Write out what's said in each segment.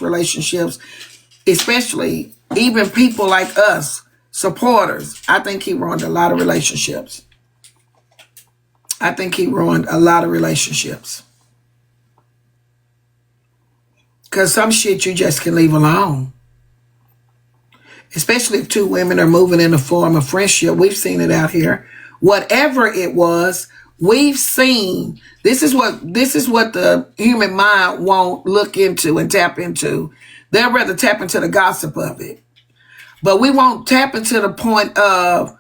relationships, especially even people like us, supporters. I think he ruined a lot of relationships. I think he ruined a lot of relationships. Because some shit you just can leave alone. Especially if two women are moving in the form of friendship. We've seen it out here. Whatever it was, we've seen. This is what the human mind won't look into and tap into. They'll rather tap into the gossip of it. But we won't tap into the point of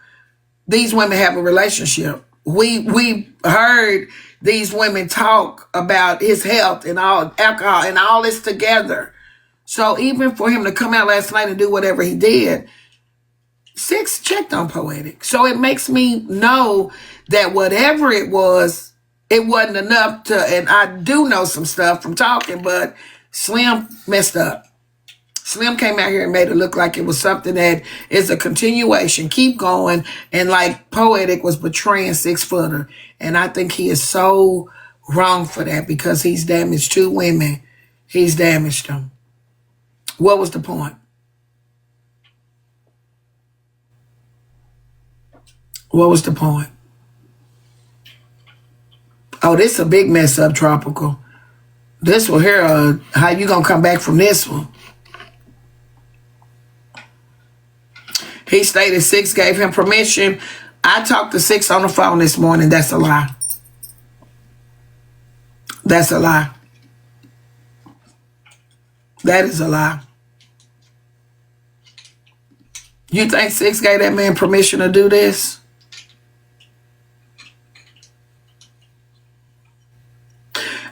these women have a relationship. We heard these women talk about his health and all alcohol and all this together. So even for him to come out last night and do whatever he did, Six checked on Poetic. So it makes me know that whatever it wasn't enough to, and I do know some stuff from talking, but Slim messed up. Slim came out here and made it look like it was something that is a continuation. Keep going. And like Poetic was betraying 6 Footer. And I think he is so wrong for that because he's damaged 2 women. He's damaged them. What was the point? What was the point? Oh, this is a big mess up, Tropical. This one here, how you gonna come back from this one? He stated 6 gave him permission. I talked to 6 on the phone this morning. That's a lie. That's a lie. That is a lie. You think 6 gave that man permission to do this?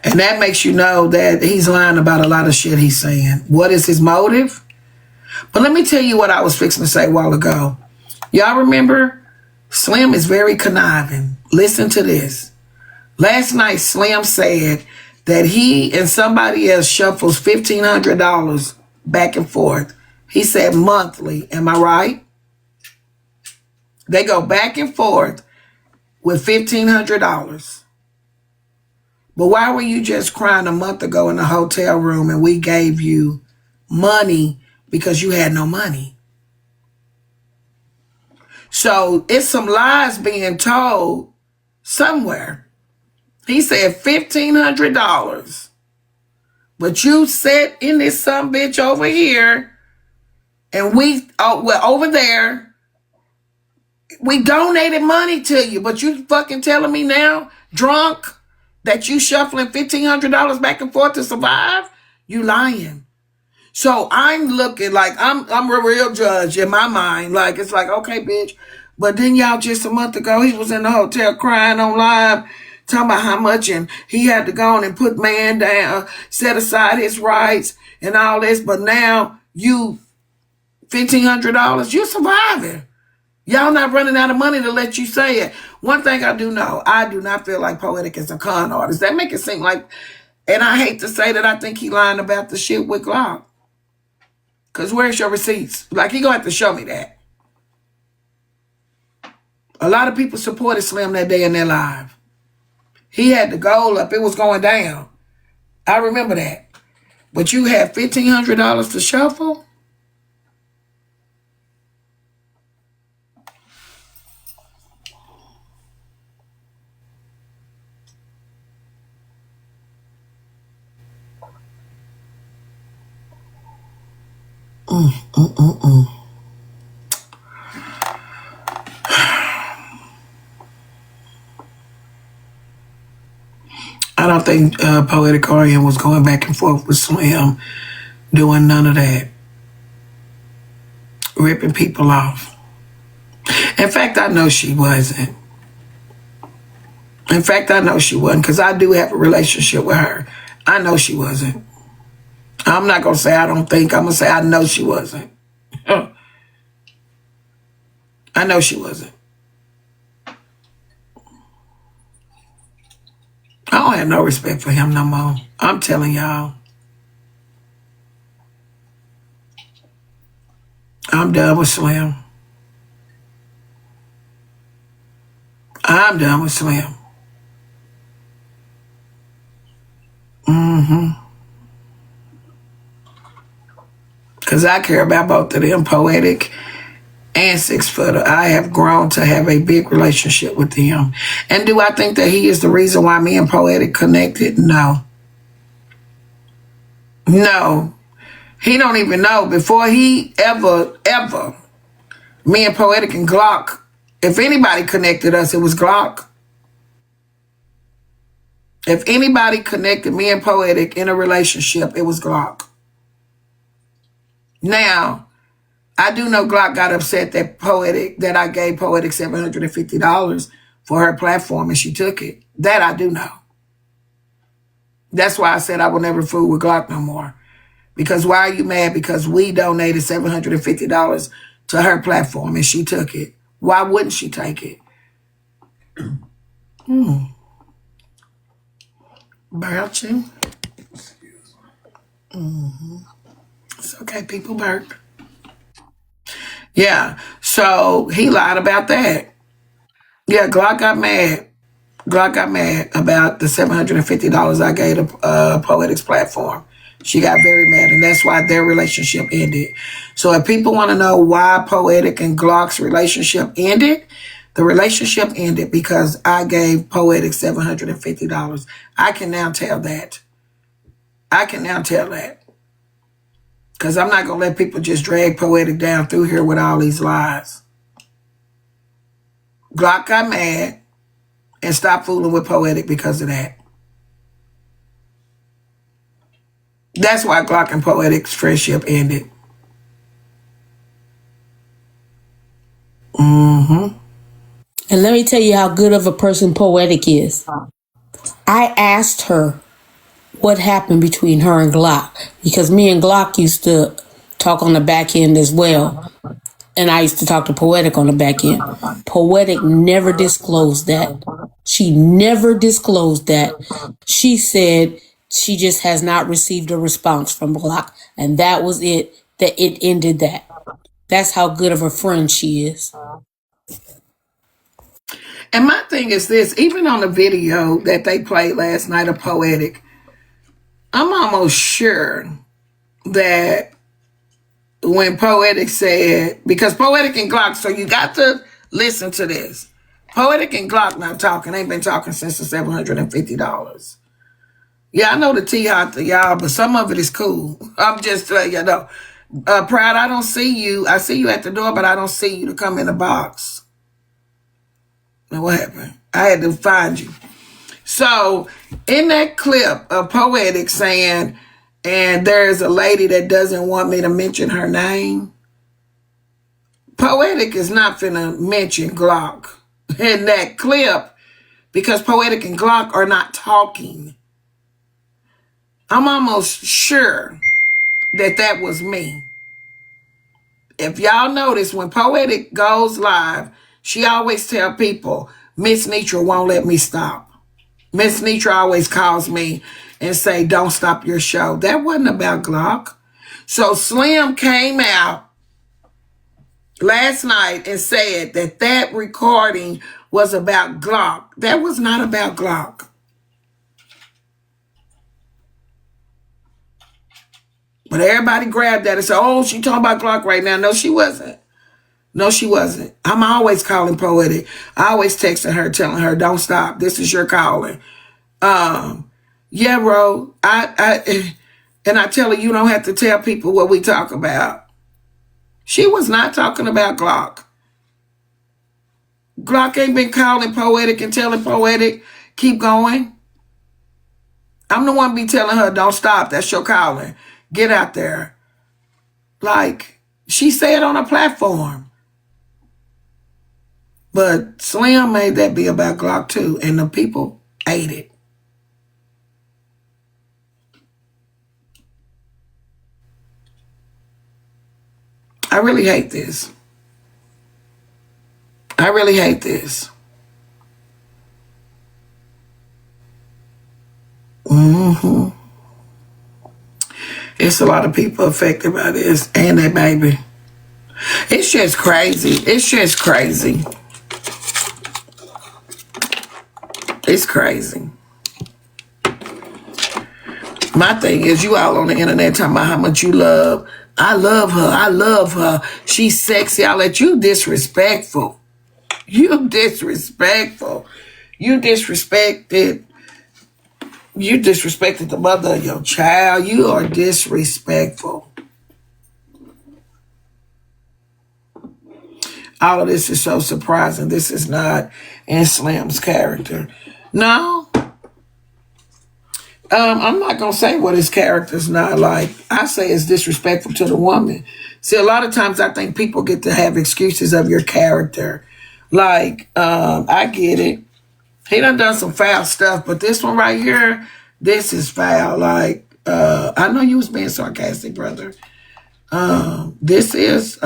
And that makes you know that he's lying about a lot of shit he's saying. What is his motive? But let me tell you what I was fixing to say a while ago. Y'all remember? Slim is very conniving. Listen to this. Last night, Slim said that he and somebody else shuffles $1,500 back and forth. He said monthly. Am I right? They go back and forth with $1,500. But why were you just crying a month ago in the hotel room and we gave you money because you had no money? So it's some lies being told somewhere. He said $1,500. But you sat in this sumbitch over here and we over there. We donated money to you, but you fucking telling me now, drunk, that you shuffling $1,500 back and forth to survive? You lying. So I'm looking like I'm a real judge in my mind. Like, it's like, okay, bitch. But then y'all just a month ago, he was in the hotel crying on live, talking about how much, and he had to go on and put man down, set aside his rights and all this. But now you $1,500, you're surviving. Y'all not running out of money to let you say it. One thing I do know, I do not feel like Poetic is a con artist. That make it seem like, and I hate to say that I think he lying about the shit with Glock. Because where's your receipts? Like, he gonna have to show me that. A lot of people supported Slim that day in their live. He had the goal up. It was going down. I remember that. But you had $1,500 to shuffle? I don't think Poetic Orion was going back and forth with Slim, doing none of that. Ripping people off. In fact, I know she wasn't. In fact, I know she wasn't, because I do have a relationship with her. I know she wasn't. I'm not going to say I don't think. I'm going to say I know she wasn't. I know she wasn't. I don't have no respect for him no more. I'm telling y'all. I'm done with Slim. I'm done with Slim. Because I care about both of them, Poetic and 6 Footer. I have grown to have a big relationship with him. And do I think that he is the reason why me and Poetic connected? No. No. He don't even know. Before he ever, me and Poetic and Glock, if anybody connected us, it was Glock. If anybody connected me and Poetic in a relationship, it was Glock. Now, I do know Glock got upset that I gave Poetic $750 for her platform and she took it. That I do know. That's why I said I will never fool with Glock no more. Because why are you mad? Because we donated $750 to her platform and she took it. Why wouldn't she take it? Belching. It's okay, people burp. Yeah, so he lied about that. Yeah, Glock got mad. Glock got mad about the $750 I gave to Poetic's platform. She got very mad, and that's why their relationship ended. So if people want to know why Poetic and Glock's relationship ended, the relationship ended because I gave Poetic $750. I can now tell that. I can now tell that. Because I'm not going to let people just drag Poetic down through here with all these lies. Glock got mad and stopped fooling with Poetic because of that. That's why Glock and Poetic's friendship ended. And let me tell you how good of a person Poetic is. I asked her what happened between her and Glock, because me and Glock used to talk on the back end as well. And I used to talk to Poetic on the back end. Poetic never disclosed that. She never disclosed that. She said she just has not received a response from Glock. And that was it. That it ended that. That's how good of a friend she is. And my thing is this, even on the video that they played last night of Poetic, I'm almost sure that when Poetic said, because Poetic and Glock, so you got to listen to this. Poetic and Glock not talking. Ain't been talking since the $750. Yeah, I know the tea hot to y'all, but some of it is cool. I'm just letting you know. Proud, I don't see you. I see you at the door, but I don't see you to come in the box. Now, what happened? I had to find you. So, in that clip of Poetic saying, and there's a lady that doesn't want me to mention her name, Poetic is not finna mention Glock in that clip because Poetic and Glock are not talking. I'm almost sure that that was me. If y'all notice, when Poetic goes live, she always tell people, Miss Netra won't let me stop. Miss Netra always calls me and say, don't stop your show. That wasn't about Glock. So Slim came out last night and said that that recording was about Glock. That was not about Glock. But everybody grabbed that and said, oh, she talking about Glock right now. No, she wasn't. No, she wasn't. I'm always calling Poetic. I always texting her, telling her, don't stop. This is your calling. Yeah, bro. And I tell her, you don't have to tell people what we talk about. She was not talking about Glock. Glock ain't been calling Poetic and telling Poetic, keep going. I'm the one be telling her, don't stop. That's your calling. Get out there. Like, she said on a platform. But Slim made that be about Glock too, and the people ate it. I really hate this. I really hate this. It's a lot of people affected by this, and that baby. It's just crazy. It's just crazy. It's crazy. My thing is, you all on the internet talking about how much you love. I love her. I love her. She's sexy. I'll let you disrespectful. You disrespectful. You disrespected. You disrespected the mother of your child. You are disrespectful. All of this is so surprising. This is not in Slim's character. No. I'm not going to say what his character's not like. I say it's disrespectful to the woman. See, a lot of times I think people get to have excuses of your character. Like, I get it. He done some foul stuff, but this one right here, this is foul. Like, I know you was being sarcastic, brother. This is,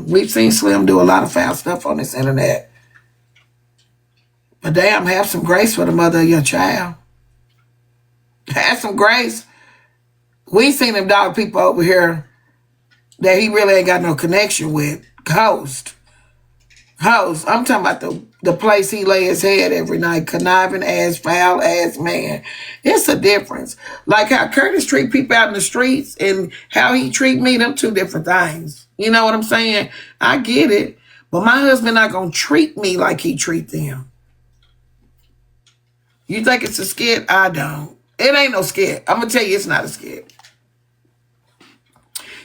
we've seen Slim do a lot of foul stuff on this internet. But damn, have some grace for the mother of your child. Have some grace. We seen him dog people over here that he really ain't got no connection with. Host. I'm talking about the place he lay his head every night. Conniving ass, foul ass man. It's a difference. Like how Curtis treat people out in the streets and how he treat me, them two different things. You know what I'm saying? I get it. But my husband not going to treat me like he treat them. You think it's a skit? I don't. It ain't no skit. I'm going to tell you it's not a skit.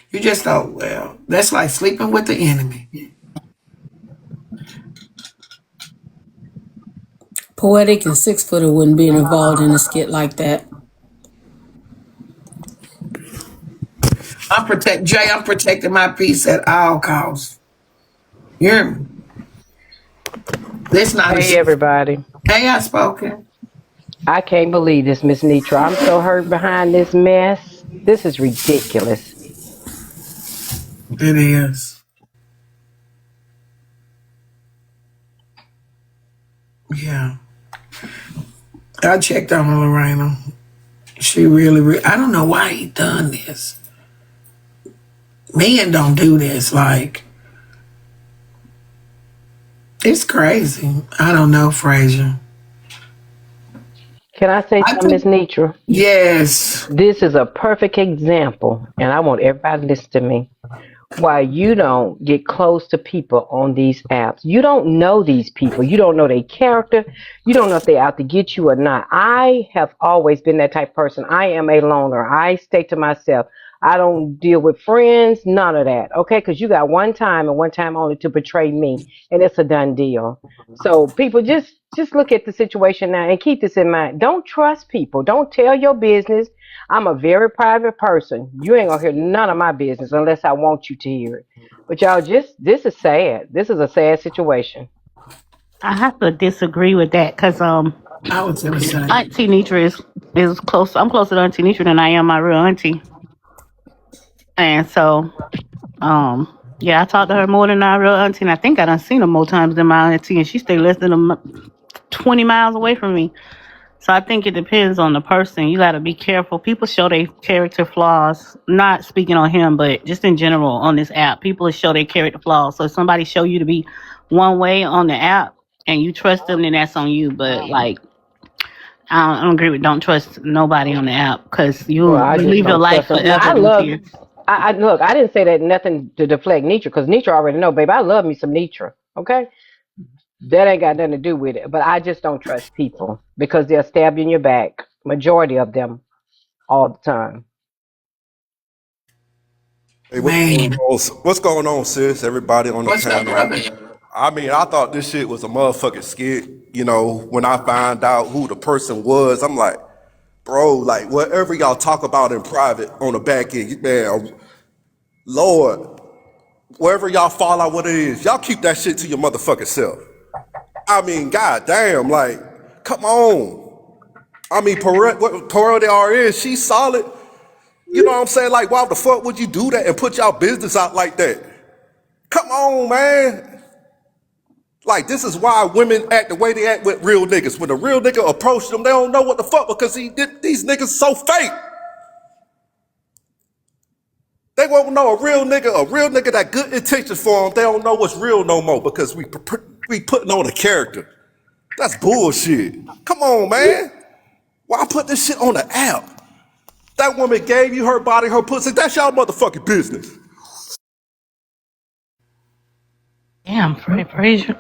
You just thought, well, that's like sleeping with the enemy. Poetic and 6-footer wouldn't be involved in a skit like that. I'm protecting my peace at all costs. You hear me? This not Hey, everybody. Hey, I spoken. I can't believe this, Miss Netra. I'm so hurt behind this mess. This is ridiculous. It is. Yeah. I checked on Lorena. She really, I don't know why he done this. Men don't do this. Like, it's crazy. I don't know, Frazier. Can I say something, Miss Netra? Yes. This is a perfect example, and I want everybody to listen to me. Why you don't get close to people on these apps. You don't know these people. You don't know their character. You don't know if they're out to get you or not. I have always been that type of person. I am a loner. I stay to myself. I don't deal with friends, none of that. Okay, because you got one time and one time only to betray me, and it's a done deal. So people just look at the situation now and keep this in mind. Don't trust people. Don't tell your business. I'm a very private person. You ain't gonna hear none of my business unless I want you to hear it. But y'all, this is sad. This is a sad situation. I have to disagree with that because I was gonna say. Auntie Netra is close. I'm closer to Auntie Netra than I am my real auntie, and so yeah, I talked to her more than our real auntie, and I think I done seen her more times than my auntie, and she stay less than 20 miles away from me. So I think it depends on the person. You got to be careful. People show their character flaws. Not speaking on him, but just in general on this app, people show their character flaws. So if somebody show you to be one way on the app and you trust them, then that's on you. But like, I don't agree with don't trust nobody on the app because you Well, I just live your don't life trust them. Now, forever in fear. I look. I didn't say that nothing to deflect Netra because Netra already know, babe. I love me some Netra. Okay. That ain't got nothing to do with it. But I just don't trust people because they'll stab you in your back. Majority of them, all the time. Hey, Man. what's going on, sis? Everybody on the What's up, panel. brother? I mean, I thought this shit was a motherfucking skit. You know, when I find out who the person was, I'm like, bro, like whatever y'all talk about in private on the back end, man, Lord, wherever y'all fall out what it is, y'all keep that shit to your motherfucking self. I mean, goddamn, like, come on. I mean, Perel is, she's solid. You know what I'm saying? Like, why the fuck would you do that and put y'all business out like that? Come on, man. Like, this is why women act the way they act with real niggas. When a real nigga approach them, they don't know what the fuck because these niggas so fake. They won't know a real nigga that good intentions for them. They don't know what's real no more because we putting on a character. That's bullshit. Come on, man. Why put this shit on the app? That woman gave you her body, her pussy. That's y'all motherfucking business. Damn, Fraser.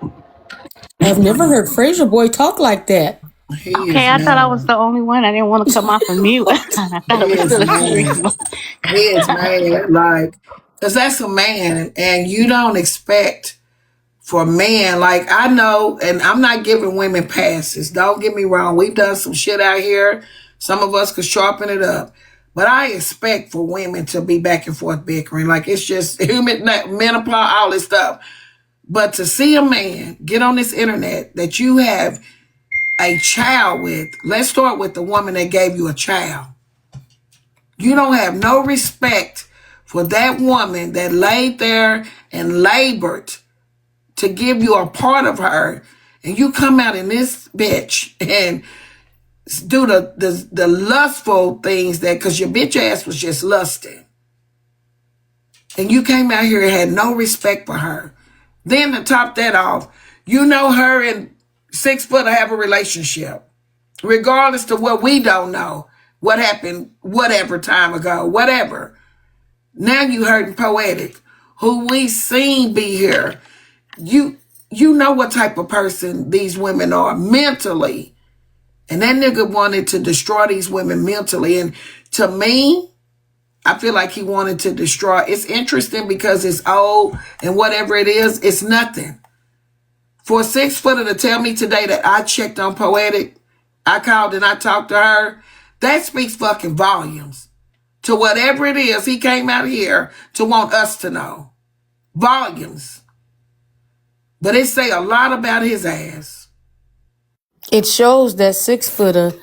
I've never heard Fraser Boy talk like that. He Okay, is I thought I was mad. the only one. I didn't want to come off of mute. I thought He it was is still a mad. stream. He is mad. Like, because that's a man, and you don't expect for a man. Like, I know, and I'm not giving women passes. Don't get me wrong. We've done some shit out here. Some of us could sharpen it up. But I expect for women to be back and forth bickering. Like, it's just human menopause, all this stuff. But to see a man get on this internet that you have a child with, let's start with the woman that gave you a child. You don't have no respect for that woman that laid there and labored to give you a part of her, and you come out in this bitch and do the lustful things that, because your bitch ass was just lusting, and you came out here and had no respect for her. Then to top that off, you know her and 6 foot have a relationship, regardless to what we don't know, what happened, whatever time ago, whatever. Now you hurting Poetic, who we seen be here. You know what type of person these women are mentally. And that nigga wanted to destroy these women mentally. And to me, I feel like he wanted to destroy. It's interesting because it's old and whatever it is, it's nothing. For a 6 footer to tell me today that I checked on Poetic, I called and I talked to her, that speaks fucking volumes to whatever it is he came out here to want us to know. Volumes. But it say a lot about his ass. It shows that 6 footer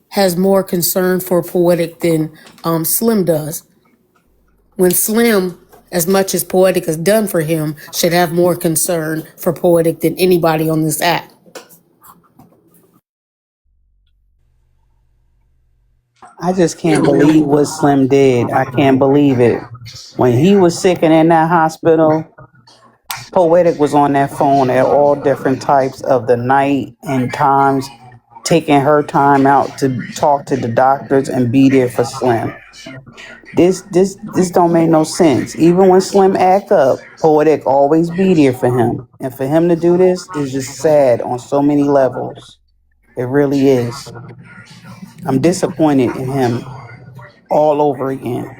has more concern for Poetic than Slim does. When Slim, as much as Poetic has done for him, should have more concern for Poetic than anybody on this app. I just can't believe what Slim did. I can't believe it. When he was sick and in that hospital, Poetic was on that phone at all different types of the night and times, taking her time out to talk to the doctors and be there for Slim. This don't make no sense. Even when Slim act up, Poetic always be there for him. And for him to do this is just sad on so many levels. It really is. I'm disappointed in him all over again.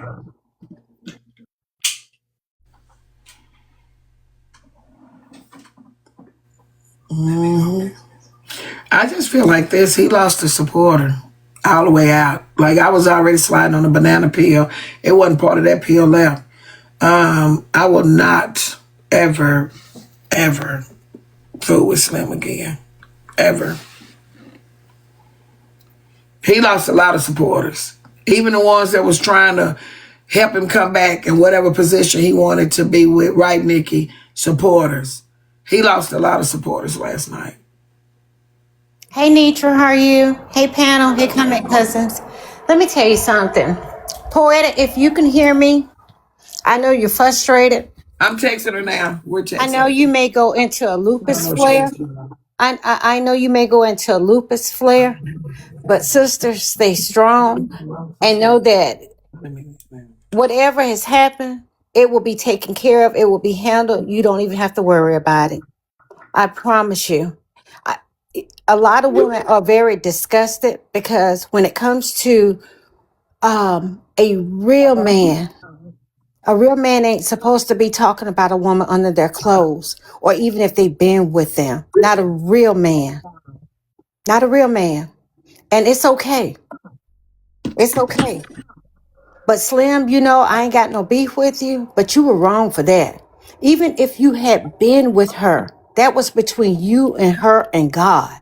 I just feel like this. He lost a supporter all the way out. Like, I was already sliding on a banana peel. It wasn't part of that peel left. I will not ever, ever fool with Slim again. Ever. He lost a lot of supporters. Even the ones that was trying to help him come back in whatever position he wanted to be with, right, Nikki? Supporters. He lost a lot of supporters last night. Hey Netra, how are you? Hey panel, hey comment cousins. Let me tell you something. Poetic, if you can hear me, I know you're frustrated. I'm texting her now. We're texting. I know you may go into a lupus flare. I know you may go into a lupus flare, but sisters, stay strong and know that whatever has happened, it will be taken care of. It will be handled. You don't even have to worry about it. I promise you. A lot of women are very disgusted because when it comes to a real man ain't supposed to be talking about a woman under their clothes or even if they've been with them. Not a real man. Not a real man. And it's okay. It's okay. But Slim, you know, I ain't got no beef with you, but you were wrong for that. Even if you had been with her, that was between you and her and God.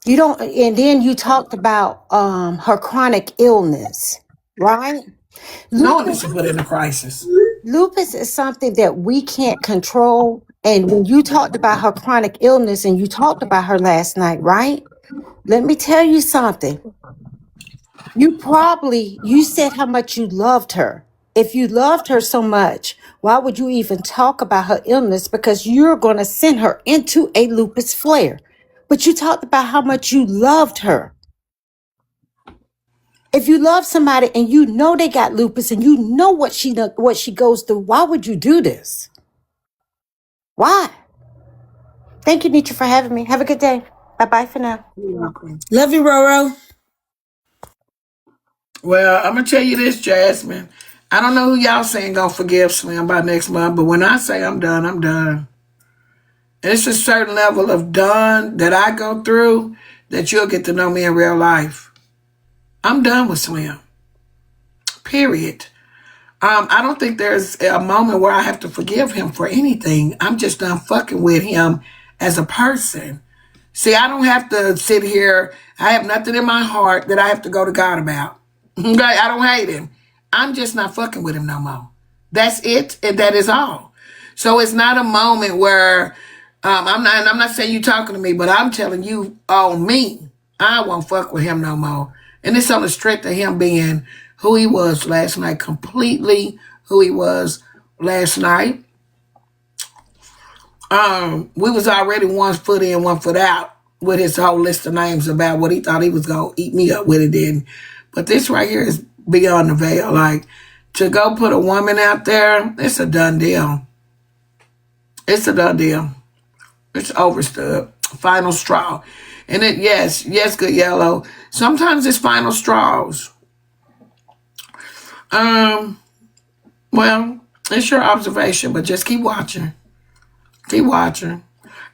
You don't, and then you talked about her chronic illness, right? No one needs Lupus, to put in a crisis. lupus is something that we can't control. And when you talked about her chronic illness and you talked about her last night, right? Let me tell you something. You said how much you loved her. If you loved her so much, why would you even talk about her illness? Because you're going to send her into a lupus flare. But you talked about how much you loved her. If you love somebody and you know they got lupus and you know what she goes through, why would you do this? Why? Thank you, Netra, for having me. Have a good day. Bye-bye for now. Love you, Roro. Well, I'm gonna tell you this, Jasmine. I don't know who y'all saying gonna forgive Slim by next month, but when I say I'm done, I'm done. And it's a certain level of done that I go through that you'll get to know me in real life. I'm done with Slim. Period. I don't think there's a moment where I have to forgive him for anything. I'm just done fucking with him as a person. See, I don't have to sit here. I have nothing in my heart that I have to go to God about. Okay, I don't hate him. I'm just not fucking with him no more. That's it, and that is all. So it's not a moment where I'm not saying you talking to me, but I'm telling you on me, I won't fuck with him no more. And it's on the strength of him being who he was last night, completely who he was last night. We was already 1 foot in, 1 foot out with his whole list of names about what he thought he was gonna eat me up with it in. But this right here is beyond the veil. Like, to go put a woman out there, it's a done deal. It's a done deal. It's overstood. Final straw. And it, yes, good yellow. Sometimes it's final straws. Well, it's your observation, but just keep watching. Keep watching.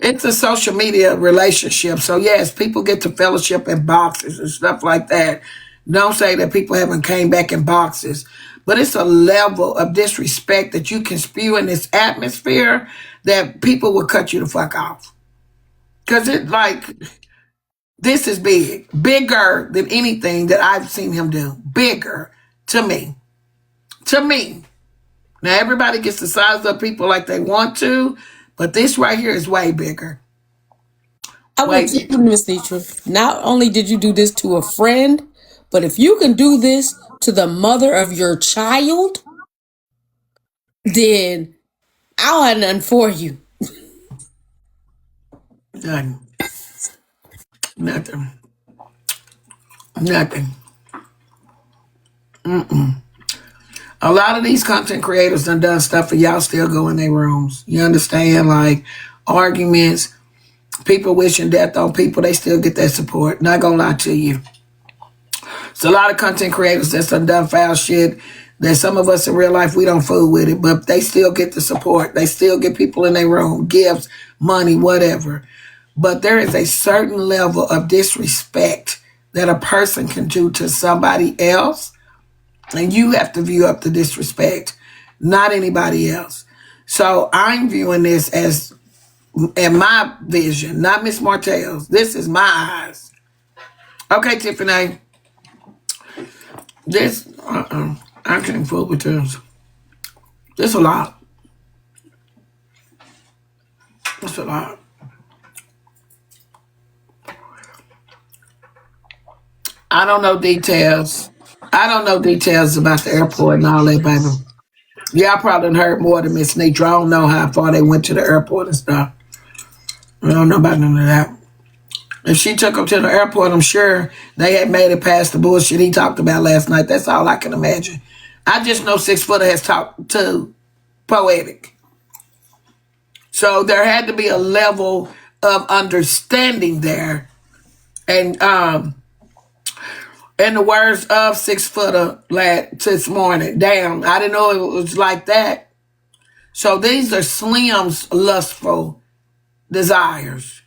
It's a social media relationship. So yes, people get to fellowship in boxes and stuff like that. Don't say that people haven't came back in boxes. But it's a level of disrespect that you can spew in this atmosphere that people will cut you the fuck off. Because it like, this is big. Bigger than anything that I've seen him do. Bigger to me. To me. Now everybody gets to size up people like they want to, but this right here is way bigger. I will tell you, Miss Netra, not only did you do this to a friend, but if you can do this to the mother of your child, then I'll have nothing for you. Nothing. Nothing. Nothing. A lot of these content creators done stuff for y'all still go in their rooms. You understand? Like arguments, people wishing death on people, they still get that support. Not gonna lie to you. It's a lot of content creators that's done foul shit that some of us in real life, we don't fool with it, but they still get the support. They still get people in their room, gifts, money, whatever. But there is a certain level of disrespect that a person can do to somebody else, and you have to view up the disrespect, not anybody else. So I'm viewing this as, in my vision, not Miss Martell's. This is my eyes. Okay, Tiffany. This, I can't fool with this. This a lot. It's a lot. I don't know details. I don't know details about the airport and all that, baby. Yeah, I probably done heard more than Miss Netra. I don't know how far they went to the airport and stuff. I don't know about none of that. If she took him to the airport, I'm sure they had made it past the bullshit he talked about last night. That's all I can imagine. I just know 6 Footer has talked to Poetic. So there had to be a level of understanding there. And in the words of 6 Footer this morning, damn, I didn't know it was like that. So these are Slim's lustful desires.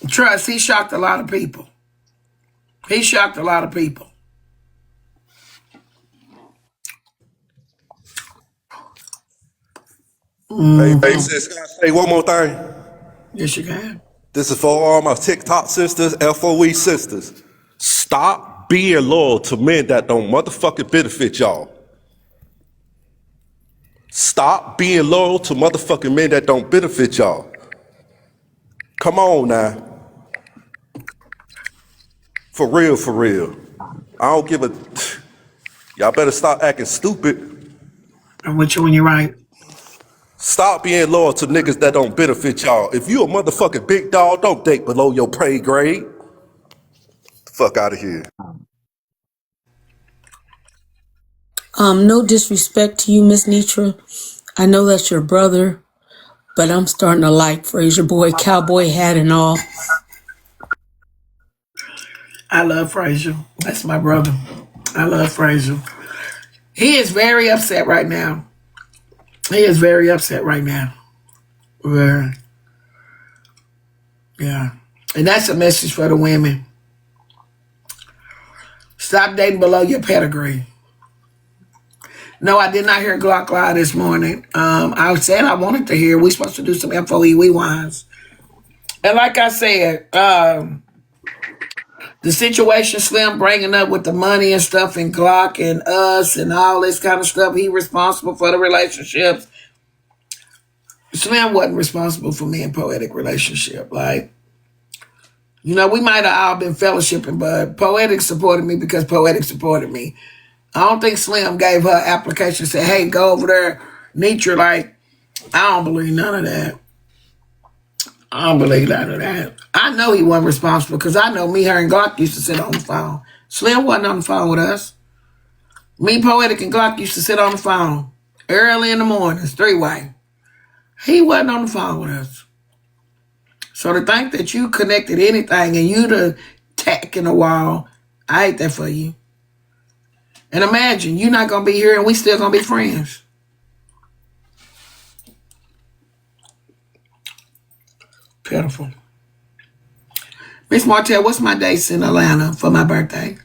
Trust, he shocked a lot of people. He shocked a lot of people. Hey, sis, can I say one more thing? Yes, you can. This is for all my TikTok sisters, FOE sisters. Stop being loyal to men that don't motherfucking benefit y'all. Stop being loyal to motherfucking men that don't benefit y'all. Come on now. For real, for real. I don't give a... Y'all better stop acting stupid. I'm with you when you're right. Stop being loyal to niggas that don't benefit y'all. If you a motherfucking big dog, don't date below your pay grade. Fuck out of here. No disrespect to you, Miss Netra. I know that's your brother, but I'm starting to like Fraser Boy, cowboy hat and all. I love Frazier. That's my brother. I love Frazier. He is very upset right now. He is very upset right now. Yeah. And that's a message for the women. Stop dating below your pedigree. No, I did not hear Glock Lie this morning. I said I wanted to hear. We're supposed to do some FOE wines. And like I said, the situation Slim bringing up with the money and stuff and Glock and us and all this kind of stuff, he responsible for the relationships. Slim wasn't responsible for me and Poetic relationship. Like, you know, we might have all been fellowshipping, but Poetic supported me because Poetic supported me. I don't think Slim gave her application and said, hey, go over there, Netra. Like, I don't believe none of that. I don't believe none of that. I know he wasn't responsible because I know me, her, and Glock used to sit on the phone. Slim wasn't on the phone with us. Me, Poetic, and Glock used to sit on the phone early in the mornings, three-way. He wasn't on the phone with us. So to think that you connected anything and you the tack in the wall, I hate that for you. And imagine, you're not going to be here and we still going to be friends. Pitiful. Miss Martell, what's my dates in Atlanta for my birthday?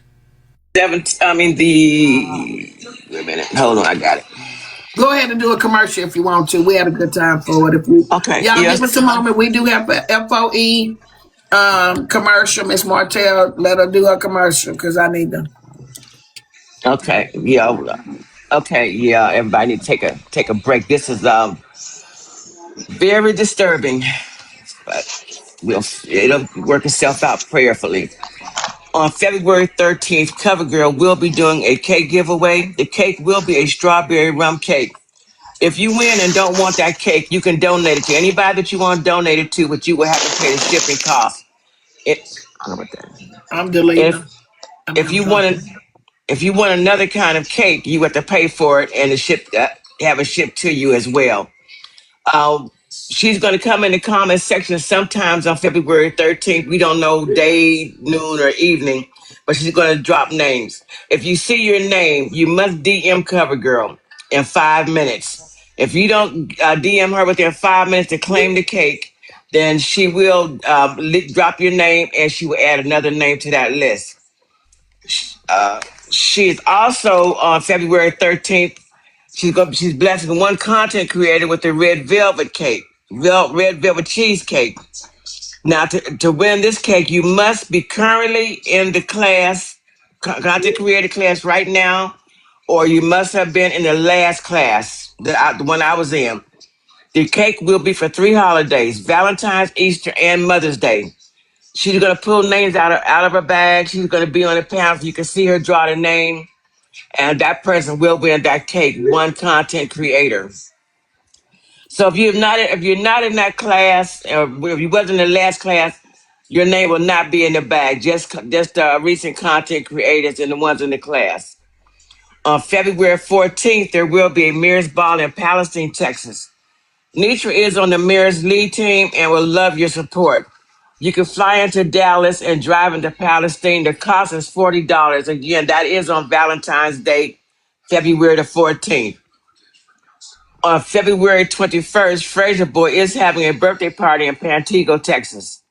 Wait a minute. Hold on, I got it. Go ahead and do a commercial if you want to. We had a good time for it. If you, Okay. y'all Yes. give us a moment. We do have a FOE commercial. Miss Martell, let her do her commercial because I need them. Okay. Yeah. Okay. Yeah. Everybody need to take a break. This is very disturbing, but it'll work itself out prayerfully. On February 13th, CoverGirl will be doing a cake giveaway. The cake will be a strawberry rum cake. If you win and don't want that cake, you can donate it to anybody that you want to donate it to, but you will have to pay the shipping cost. I don't know what that is. I'm deleting If them. I mean, if I'm you want talking. if you want another kind of cake, you have to pay for it and have it shipped to you as well. She's going to come in the comment section sometimes on February 13th. We don't know day, noon, or evening, but she's going to drop names. If you see your name, you must DM CoverGirl in 5 minutes. If you don't DM her within 5 minutes to claim the cake, then she will drop your name and she will add another name to that list. She is also on February 13th. She's blessing one content creator with the red velvet cake, red velvet cheesecake. Now, to win this cake, you must be currently in the class, content creator class right now, or you must have been in the last class, the one I was in. The cake will be for 3 holidays: Valentine's, Easter, and Mother's Day. She's gonna pull names out of her bag. She's gonna be on the panel so you can see her draw the name, and that person will win that cake. One content creator. So if you're not in that class, or if you wasn't in the last class, your name will not be in the bag. Just recent content creators and the ones in the class. On February 14th, there will be a Mirrors Ball in Palestine, Texas. Netra is on the Mirrors lead team and will love your support. You can fly into Dallas and drive into Palestine. The cost is $40. Again, that is on Valentine's Day, February the 14th. On February 21st, Fraser Boy is having a birthday party in Pantego, Texas.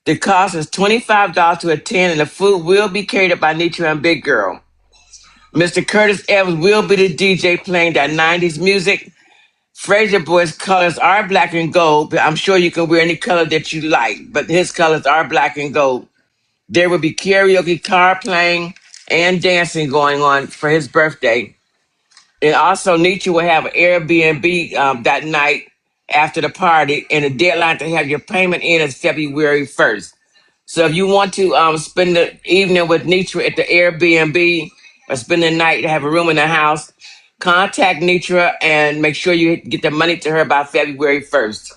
The cost is $25 to attend, and the food will be catered by Netra and Big Girl. Mr. Curtis Evans will be the DJ playing that 90s music. Fraser Boy's colors are black and gold, but I'm sure you can wear any color that you like, but his colors are black and gold. There will be karaoke, car playing, and dancing going on for his birthday. And also, Netra will have an Airbnb that night after the party, and the deadline to have your payment in is February 1st. So if you want to spend the evening with Netra at the Airbnb or spend the night to have a room in the house, contact Netra and make sure you get the money to her by February 1st.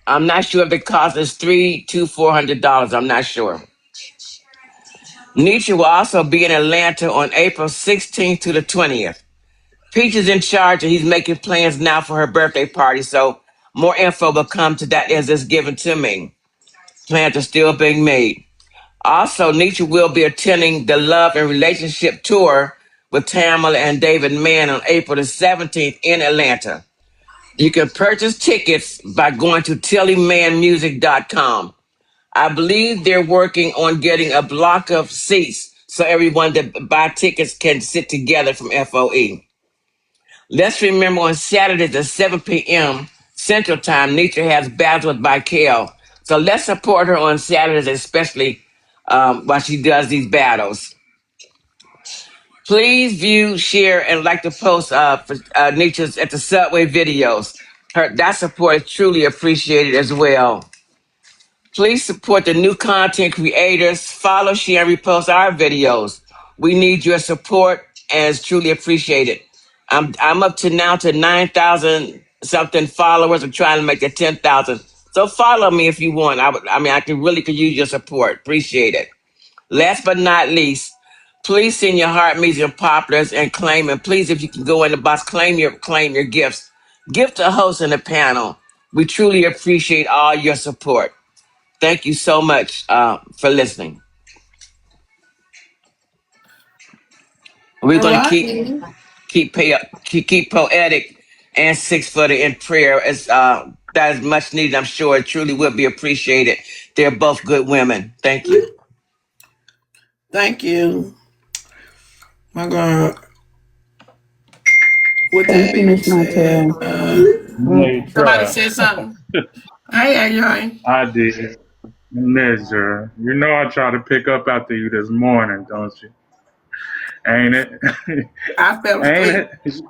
I'm not sure if the cost is $300 to $400. I'm not sure. Nietzsche will also be in Atlanta on April 16th to the 20th. Peach is in charge and he's making plans now for her birthday party. So more info will come to that as it's given to me. Plans are still being made. Also, Nietzsche will be attending the Love and Relationship Tour with Tamala and David Mann on April the 17th in Atlanta. You can purchase tickets by going to tillymanmusic.com. I believe they're working on getting a block of seats so everyone that buy tickets can sit together from FOE. Let's remember on Saturdays at 7 p.m. Central Time, Nietzsche has Battles with Michael. So let's support her on Saturdays, especially while she does these battles. Please view, share, and like the post for Nietzsche's at the Subway videos. That support is truly appreciated as well. Please support the new content creators. Follow, share, and repost our videos. We need your support and it's truly appreciated. I'm up to now to 9,000 something followers. I'm trying to make it 10,000. So follow me if you want. I could use your support. Appreciate it. Last but not least, please send your heart music populars and claim. And please, if you can go in the box, claim your gifts. Gift the host and the panel. We truly appreciate all your support. Thank you so much for listening. We're All going to right. keep poetic and 6-footer in prayer. As that is much needed. I'm sure it truly will be appreciated. They're both good women. Thank you. Thank you. My God. With that Thank you, being Miss said, Martell. somebody Netra. said something. Hey, AJ. I did. Netra. You know I tried to pick up after you this morning, don't you? Ain't it? I fell Ain't asleep. it?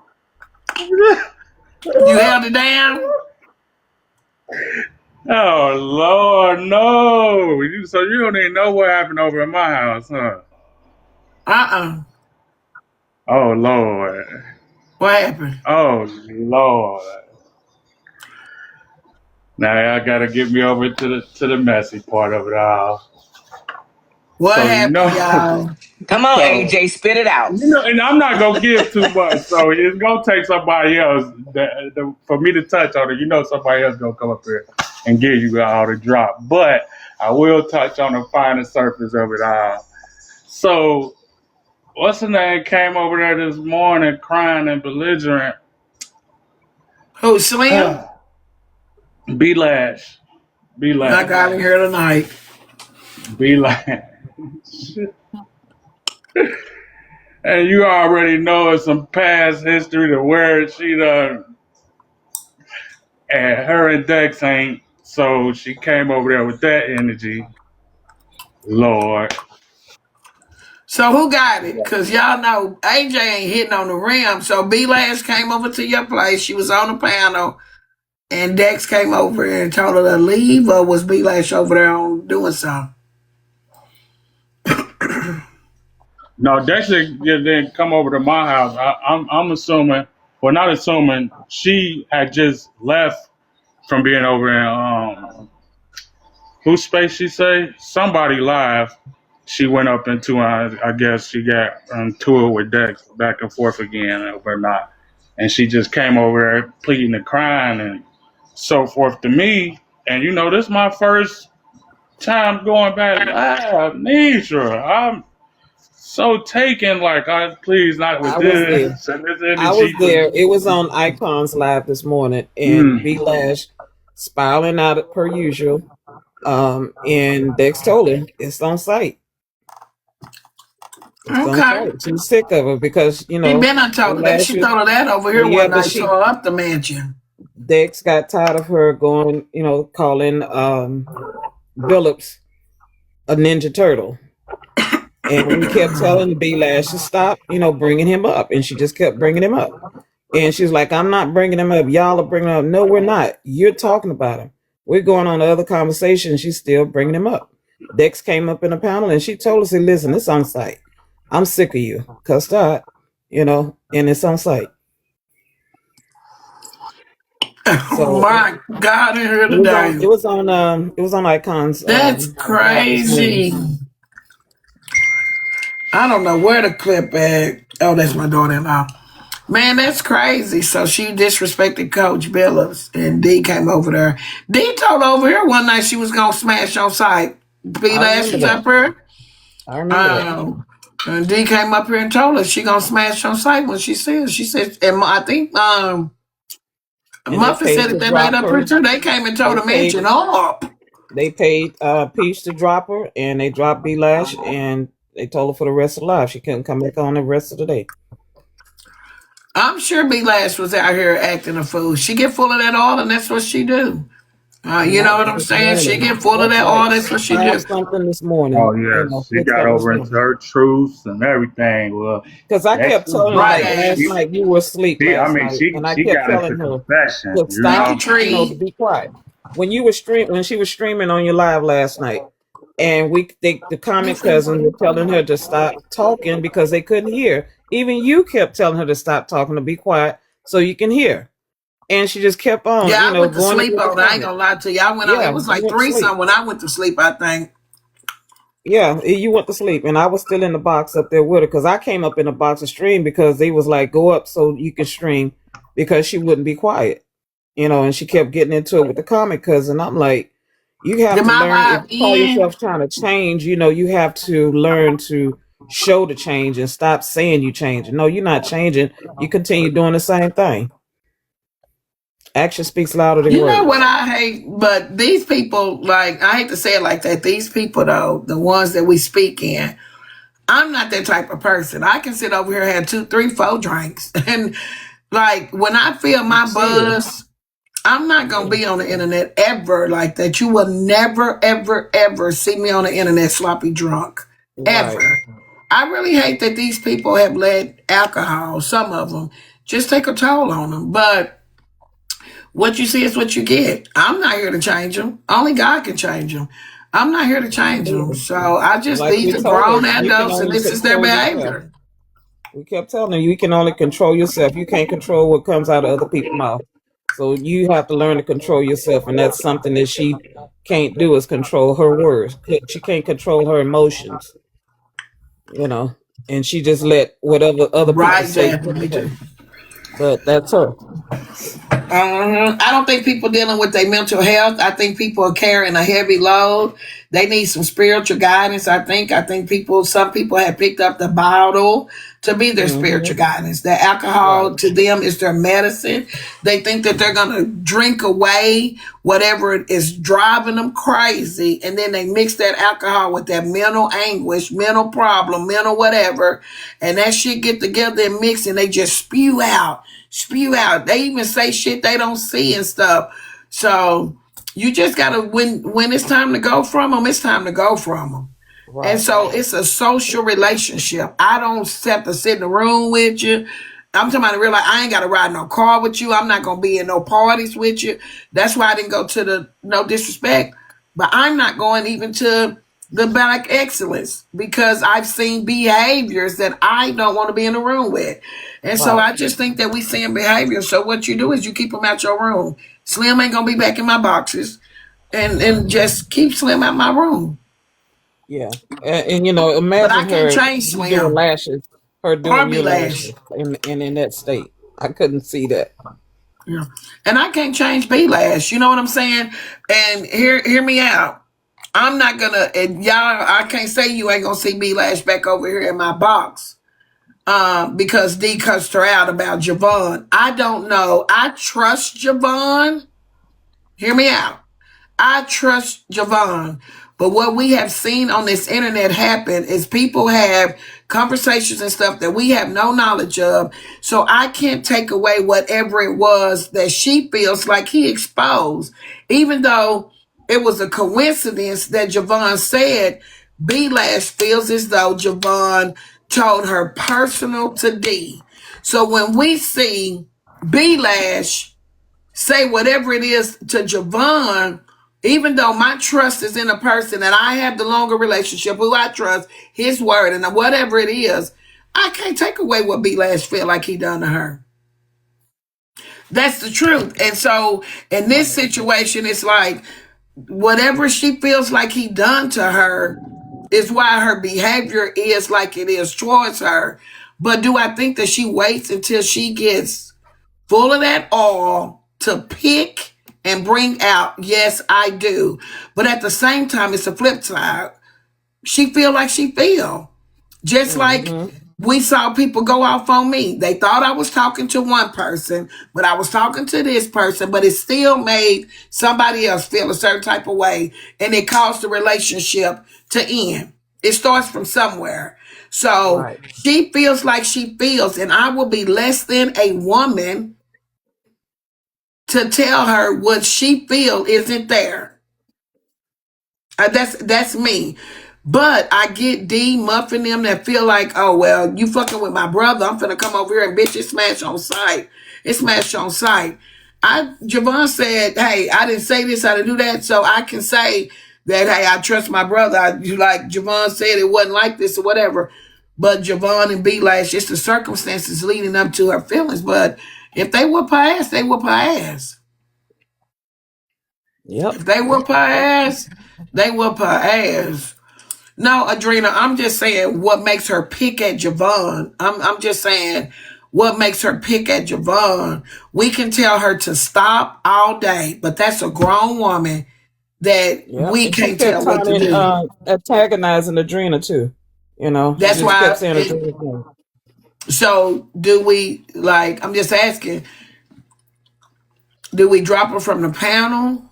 You held it down? Oh Lord, no! So you don't even know what happened over at my house, huh? Uh-uh. Oh Lord. What happened? Oh Lord. Now I gotta get me over to the messy part of it all. What So happened, y'all? Come on, so AJ, spit it out. and I'm not gonna give too much, so it's gonna take somebody else for me to touch on it. Somebody else gonna come up here and give you all the drop, but I will touch on the finer surface of it all. So, what's the name came over there this morning crying and belligerent? Who, Slim? B Lash, B I Lash, got in here tonight. B Lash. And you already know it's some past history to where she done. And her and Dex ain't, so she came over there with that energy. Lord. So who got it? Because y'all know AJ ain't hitting on the rim. So B Lash came over to your place. She was on the panel. And Dex came over and told her to leave, or was B Lash over there on doing something? No, Dex didn't come over to my house. I'm assuming, well, not assuming, she had just left from being over in, whose space she say? Somebody live. She went up into, I guess she got into it with Dex back and forth again or not. And she just came over there pleading and crying and so forth to me. And this is my first time going back live. Netra, I'm so taken. Like, please not with I was there. this and this I was energy. there. It was on Icons Live this morning, and B Lash spiraling out per usual. And Dex told her it's on site. It's on Okay. site. She's sick of it because He been untold her that. She told her that over here one night, so her up the mansion. Dex got tired of her going, calling Billups a Ninja Turtle. And we kept telling B Lash to stop, bringing him up. And she just kept bringing him up. And she's like, I'm not bringing him up. Y'all are bringing him up. No, we're not. You're talking about him. We're going on other conversations. She's still bringing him up. Dex came up in a panel and she told us, listen, it's on site. I'm sick of you. Cussed out, and it's on site. So, my God, in here today. It was on Icons. That's crazy. I don't know where the clip at. Oh, that's my daughter-in-law. Man, that's crazy. So she disrespected Coach Billups, and D came over there. D told over here one night she was gonna smash on site. B I Lash remember was that. up here. I remember that. And D came up here and told us she gonna smash on site when she said. She said, and I think And they Muffin paid said it to that night drop up here her. too. They came and told They the mansion paid. up. They paid Peach to drop her, and they dropped B Lash, and they told her for the rest of life she couldn't come back on the rest of the day. I'm sure B Lash was out here acting a fool. She get full of that oil, and that's what she do. You know That what was I'm this saying? She morning. get full of That's that like oil. That's what she 5 do. something this morning. Oh You yeah, know, she 6 got something this over into morning. her truths and everything. Well, Because I that kept telling her Right, like Ash. last night you were asleep she, I last mean, night, and I she kept got into telling her confession. to You Thank you, stop, know, to Tree. be quiet. When you were when she was streaming on your live last night, and the comment cousin were telling her to stop talking because they couldn't hear. Even you kept telling her to stop talking, to be quiet so you can hear. And she just kept on, Yeah, I went to going sleep against the on it. I ain't comment. gonna lie to you. I went on. It Yeah, was you like went to three sleep. something when I went to sleep. I think. Yeah, you went to sleep, and I was still in the box up there with her because I came up in the box to stream because they was like, "Go up so you can stream," because she wouldn't be quiet, and she kept getting into it with the comic cousin. I'm like, you have Did to my learn if live you call end? yourself trying to change. You have to learn to show the change and stop saying you changing. No, you're not changing. You continue doing the same thing. Action speaks louder than You know what words. I hate? But these people, like, I hate to say it like that. These people, though, the ones that we speak in, I'm not that type of person. I can sit over here and have 2, 3, 4 drinks. And, like, when I feel I'm my serious. buzz, I'm not going to Yeah. be on the internet ever like that. You will never, ever, ever see me on the internet sloppy drunk. Right. Ever. I really hate that these people have let alcohol, some of them, just take a toll on them. But what you see is what you get. I'm not here to change them. Only God can change them. I'm not here to change them. Either. So I just, Like these we are told her, grown you can adults and only this is their control yourself. behavior. We kept telling her you can only control yourself. You can't control what comes out of other people's mouth. So you have to learn to control yourself, and that's something that she can't do is control her words. She can't control her emotions, you know. And she just let whatever other people Right, say Jasmine, get me to her. too. But that's her. I don't think people dealing with their mental health. I think people are carrying a heavy load. They need some spiritual guidance. I think people. Some people have picked up the bottle to be their Hmm. spiritual guidance. The alcohol Right. to them is their medicine. They think that they're gonna drink away whatever is driving them crazy, and then they mix that alcohol with that mental anguish, mental problem, mental whatever, and that shit get together and mix, and they just spew out. They even say shit they don't see and stuff. So you just gotta when it's time to go from them, it's time to go from them. And Right. so it's a social relationship. I don't have to sit in the room with you. I'm talking about real life. I ain't got to ride no car with you. I'm not gonna be in no parties with you. That's why I didn't go to the no disrespect, but I'm not going even to the Black Excellence because I've seen behaviors that I don't want to be in the room with. And so Right. I just think that we seeing behavior. So what you do is you keep them out your room. Slim ain't gonna be back in my boxes, and just keep Slim out my room. Yeah. And But I imagine can't her change you doing Slim lashes, her or doing be your Lash. lashes, and in that state. I couldn't see that. Yeah. And I can't change B Lash. You know what I'm saying? And hear me out. I'm not gonna and y'all I can't say you ain't gonna see B Lash back over here in my box. Because D cussed her out about Javon. I don't know. I trust Javon. Hear me out. I trust Javon. But what we have seen on this internet happen is people have conversations and stuff that we have no knowledge of. So I can't take away whatever it was that she feels like he exposed. Even though it was a coincidence that Javon said, B Lash feels as though Javon told her personal to D. So when we see B Lash say whatever it is to Javon, even though my trust is in a person and I have the longer relationship, who I trust, his word, and whatever it is, I can't take away what B Lash feel like he done to her. That's the truth. And so in this situation, it's like whatever she feels like he done to her, is why her behavior is like it is towards her. But do I think that she waits until she gets full of that oil to pick and bring out? Yes, I do. But at the same time, it's a flip side. She feel like she feel. Just like Mm-hmm. we saw people go off on me. They thought I was talking to one person, but I was talking to this person, but it still made somebody else feel a certain type of way, and it caused the relationship to end. It starts from somewhere. So Right. she feels like she feels, and I will be less than a woman to tell her what she feel isn't there. That's me. But I get D Muffin them that feel like, oh well, you fucking with my brother. I'm finna come over here and bitch it smash on sight. It smashed on sight. Javon said, hey, I didn't say this, I didn't do that, so I can say that hey, I trust my brother. Like Javon said, it wasn't like this or whatever. But Javon and B Lash, it's the circumstances leading up to her feelings. But if they whoop her ass, they whoop her ass. Yep. If they whoop her ass, they whoop her ass. No, Adrena, I'm just saying what makes her pick at Javon. I'm just saying what makes her pick at Javon. We can tell her to stop all day, but that's a grown woman that Yep. we And she can't kept tell what to trying do. to antagonizing Adrena too. You know, she That's just kept why. saying Adrena's name. So do we like? I'm just asking. Do we drop her from the panel?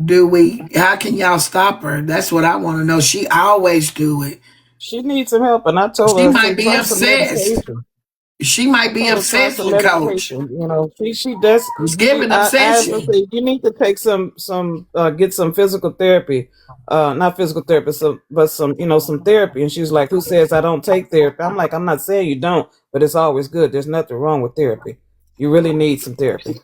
Do we? How can y'all stop her? That's what I want to know. She always do it. She needs some help, and I told She her, I say, might be try some obsessed. medication. She might I be told her try obsessed some with Coach. medication. You know, she does. It's She giving I asked her, obsession. say, you need to take some get some physical therapy, not physical therapy, but some some therapy. And she's like, who says I don't take therapy? I'm like, I'm not saying you don't, but it's always good. There's nothing wrong with therapy. You really need some therapy.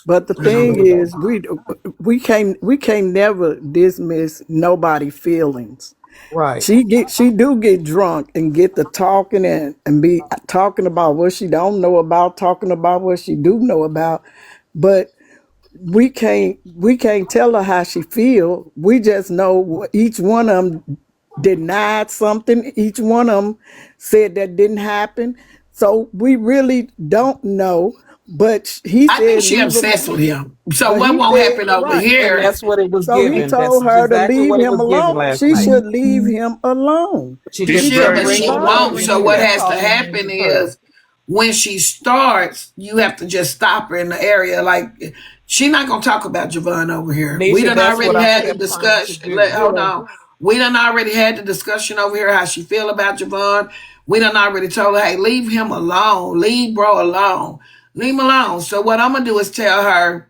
But the thing is, we can't never dismiss nobody feelings. Right. She do get drunk and get to talking and be talking about what she don't know about, talking about what she do know about. But we can't tell her how she feel. We just know each one of them denied something. Each one of them said that didn't happen. So we really don't know. But he I think said she leave him. obsessed with him. So But what he won't said happen over right. And here? that's what it was So he given. That's told her to exactly leave what it him was given alone. last She night. should leave him alone. She She kept She, should. but bringing she it up, won't. and So she what kept has to calling him happen Ninja Turtle. is when she starts, you have to just stop her in the area. Like she's not gonna talk about Javon over here. We Nisha, done that's what already I had the kept trying to discussion. do. Hold on. We done already had the discussion over here how she feel about Javon. We done already told her, hey, leave him alone. Leave bro alone. Leave him alone. So what I'm gonna do is tell her,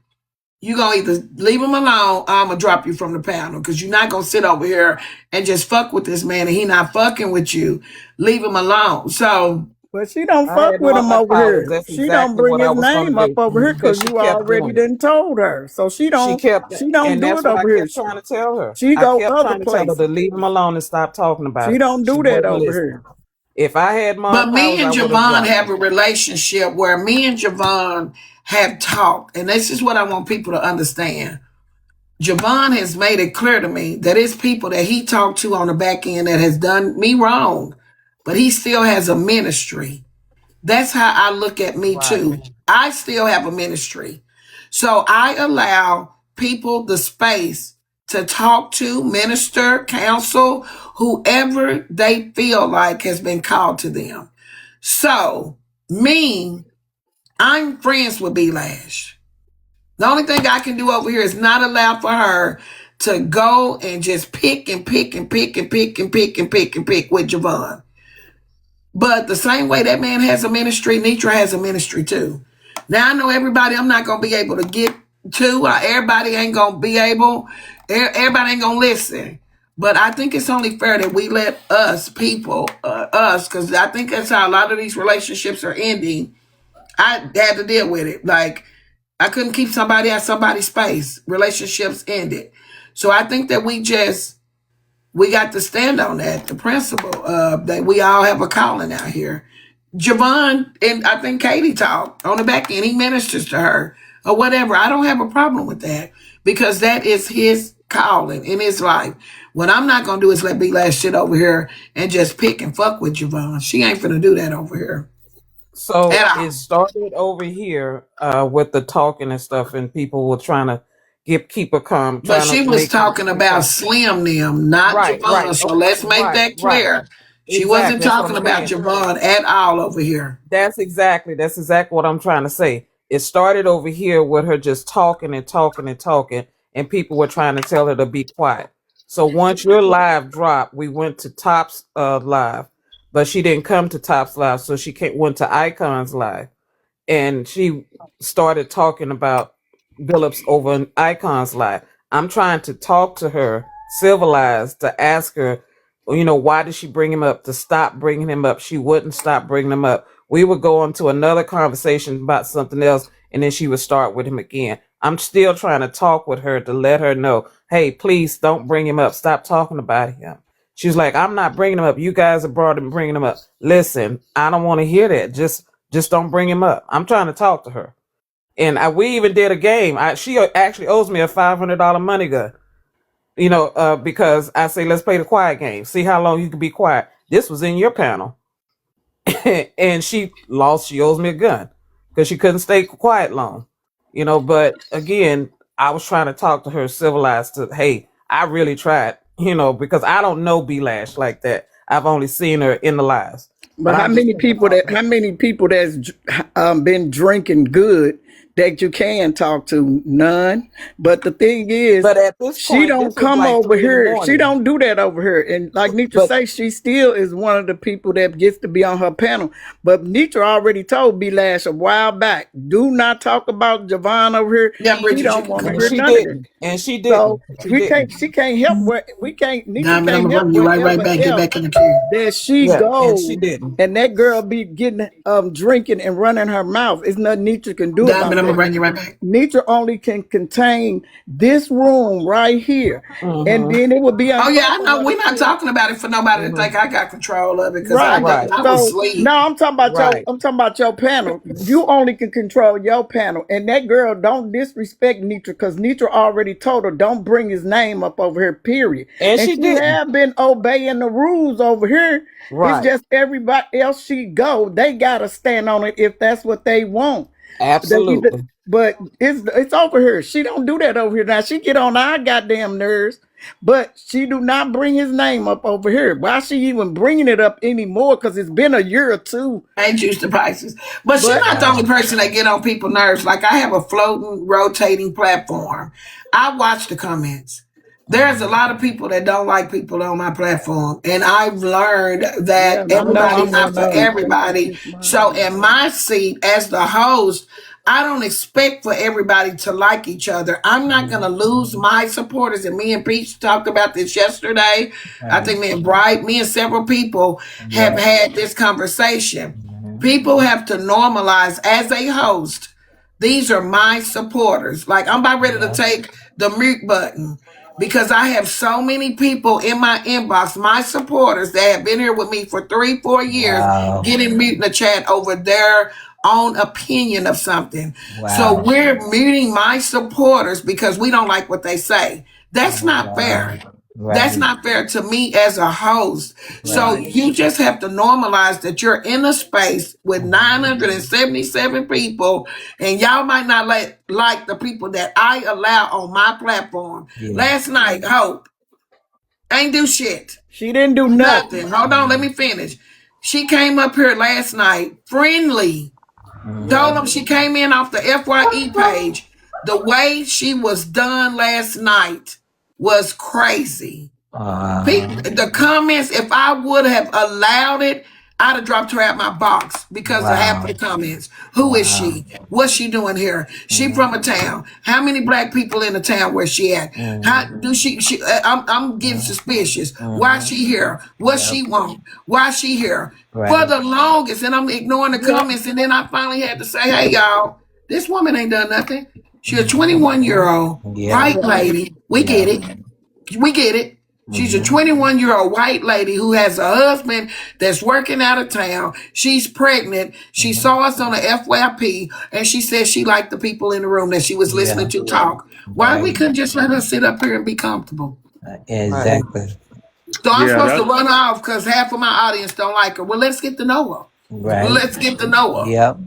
you gonna either leave him alone or I'm gonna drop you from the panel because you're not gonna sit over here and just fuck with this man and he not fucking with you. Leave him alone. So But she don't I fuck had with all him my over powers. here. That's She don't exactly bring what I his was going name to up do over here because because she you kept already doing it. done told her. So she She don't kept, she don't and do that's it what I over here. kept trying to tell her. She I go kept other trying to tell her to places. leave him alone and stop talking about She it. don't She do that wasn't over listening. here. If I had my but powers, me I and would have Javon dropped have him. a relationship where me and Javon have talked, and this is what I want people to understand. Javon has made it clear to me that it's people that he talked to on the back end that has done me wrong, but he still has a ministry. That's how I look at me Right. too. I still have a ministry. So I allow people the space to talk to, minister, counsel, whoever they feel like has been called to them. So, me, I'm friends with B Lash. The only thing I can do over here is not allow for her to go and just pick and pick and pick and pick and pick and pick and pick with Javon. But the same way that man has a ministry, Netra has a ministry too. Now I know everybody I'm not gonna be able to get to. Everybody ain't gonna be able. Everybody ain't gonna listen. But I think it's only fair that we let us people, us, because I think that's how a lot of these relationships are ending. I had to deal with it. Like I couldn't keep somebody at somebody's space. Relationships ended. So I think that we got to stand on that, the principle that we all have a calling out here. Javon and I think Katie talked on the back end. He ministers to her or whatever. I don't have a problem with that because that is his calling in his life. What I'm not gonna do is let Big Lash sit over here and just pick and fuck with Javon. She ain't finna do that over here So at it all. started over here with the talking and stuff, and people were trying to keep her calm, But trying she to was make her talking stay about calm. Slim them, not Right, right, Javon. So okay, let's make right, that right. clear. She wasn't Exactly. That's what I'm talking about saying. Javon at all over here. That's exactly what I'm trying to say. It started over here with her just talking and talking and talking, and people were trying to tell her to be quiet. So once your live dropped, we went to Top's live, but she didn't come to Top's live, so she went to Icon's live, and she started talking about Billups over an Icon's live. I'm trying to talk to her, civilized, to ask her, why did she bring him up? To stop bringing him up. She wouldn't stop bringing him up. We would go into another conversation about something else, and then she would start with him again. I'm still trying to talk with her to let her know, hey, please don't bring him up. Stop talking about him. She's like, I'm not bringing him up. You guys have brought him, bringing him up. Listen, I don't want to hear that. Just don't bring him up. I'm trying to talk to her. And we even did a game. She actually owes me a $500 money gun. Because I say let's play the quiet game. See how long you can be quiet. This was in your panel, and she lost. She owes me a gun because she couldn't stay quiet long. But again, I was trying to talk to her civilized. To hey, I really tried. Because I don't know B Lash like that. I've only seen her in the lives. But But how I'm just many trying to people talk that to how her. many people that's been drinking good that you can talk to? None. But the thing is, But at this she point, don't this was come like over 3 in the here. She morning. don't do that over here. And like Nitra But say, she still is one of the people that gets to be on her panel. But Nitra already told B Lash a while back, do not talk about Javon over here. Yeah, She Bridget, you don't can want to come and hear up. she none of that. didn't. And she So didn't. She didn't. she can't help what we can't Nitra Diamond, I'm can't gonna help bring you right whatever back. Get else back in the queue. that she Yeah, and she goes didn't. and that girl be getting drinking and running her mouth. It's nothing Nitra can do Diamond, about I'm gonna that. bring you right back. Nitra only can contain this room right here. And Mm-hmm. then it would be Oh yeah, unfair I for know. her to We're not say, talking about it for nobody to think Mm-hmm. I got control of it because right. Right. I was So asleep. no, Right. I'm talking about your panel. You only can control your panel. And that girl don't disrespect Nitra because Nitra already told her don't bring his name up over here, period. And And she she didn't. have been obeying the rules over here. It's Right. just everybody else she go, they gotta stand on it if that's what they want. They either, Absolutely. but it's over here. She don't do that over here. Now she get on our goddamn nerves, but she do not bring his name up over here. Why she even bringing it up anymore? Because it's been a year or two. Ain't used to prices. But she's But not the only person that get on people's nerves. Like I have a floating, rotating platform. I watch the comments. There's a lot of people that don't like people on my platform. And I've learned yeah, that I know everybody's I'm not one for of them. everybody. So in my seat as the host, I don't expect for everybody to like each other. I'm not going to lose my supporters. And me and Peach talked about this yesterday. I think me and Bright, me and several people have had this conversation. People have to normalize as a host. These are my supporters. Like I'm about ready to take the mute button because I have so many people in my inbox, my supporters that have been here with me for 3-4 years, getting mute in the chat over their own opinion of something. So we're muting my supporters because we don't like what they say. That's not fair. That's not fair to me as a host. So you just have to normalize that you're in a space with 977 people, and y'all might not like the people that I allow on my platform. Last night, Hope ain't do shit. she didn't do nothing. Nothing. Hold on, let me finish. She came up here last night, friendly. Told them she came in off the FYE page. The way she was done last night was crazy. The comments, if I would have allowed it, I'd have dropped her out my box because of half of the comments. Who is she? What's she doing here? She from a town. How many black people in the town where she at? How do I'm getting suspicious. Why she here? What she want? Why she here? For the longest, and I'm ignoring the comments, and then I finally had to say, hey y'all, this woman ain't done nothing. She a 21-year-old white lady. We get it. We get it. She's a 21-year-old white lady who has a husband that's working out of town. She's pregnant. She saw us on the FYP, and she said she liked the people in the room that she was listening to talk. Why we couldn't just let her sit up here and be comfortable? Right. Exactly. So I'm Yeah, supposed to that's run off because half of my audience don't like her. Well, let's get to know her. Right. Let's get to know her. Yep.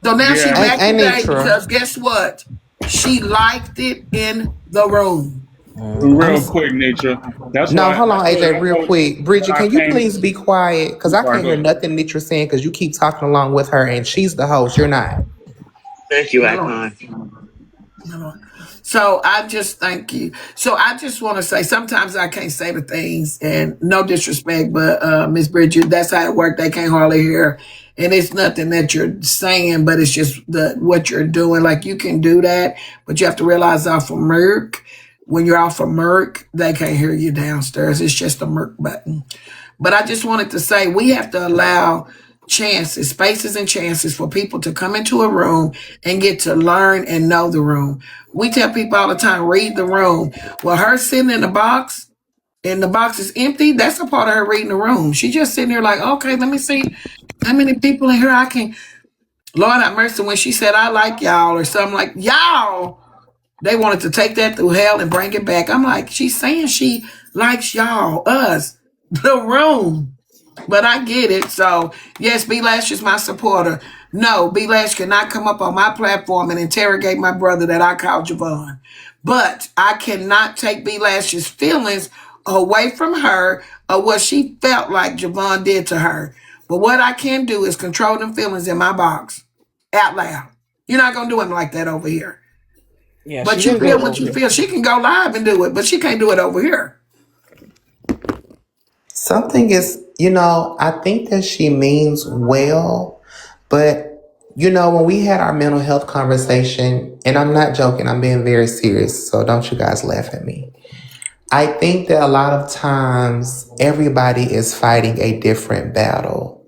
So now she yeah. back Ain't today Netra. because guess what? She liked it in the room. I'm Real quick, nature. That's no, why hold on, AJ, I real told quick. when Bridget, I can you came. please be quiet? Because I Sorry, can't go hear ahead. nothing that you're saying because you keep talking along with her and she's the host. You're not. Thank you, Hello. Icon. Hello. So I just thank you. So I just want to say sometimes I can't say the things and no disrespect, but Miss Bridget, that's how it works. They can't hardly hear. And it's nothing that you're saying, but it's just what you're doing. Like you can do that, but you have to realize off of Merck, when you're off of Merck, they can't hear you downstairs. It's just a Merck button. But I just wanted to say we have to allow chances, spaces and chances for people to come into a room and get to learn and know the room. We tell people all the time, read the room. Well, her sitting in the box and the box is empty, that's a part of her reading the room. She just sitting there like, okay, let me see how many people in here I can. Lord have mercy, when she said, I like y'all or something like, y'all, they wanted to take that through hell and bring it back. I'm like, she's saying she likes y'all, us, the room. But I get it. So, yes, B Lash is my supporter. No, B Lash cannot come up on my platform and interrogate my brother that I called Javon. But I cannot take B Lash's feelings away from her or what she felt like Javon did to her. But what I can do is control them feelings in my box out loud. You're not going to do it like that over here. Yeah, she But you didn't do feel it what over you here. feel. She can go live and do it, but she can't do it over here. Something is, I think that she means well, but when we had our mental health conversation, and I'm not joking, I'm being very serious, so don't you guys laugh at me. I think that a lot of times everybody is fighting a different battle.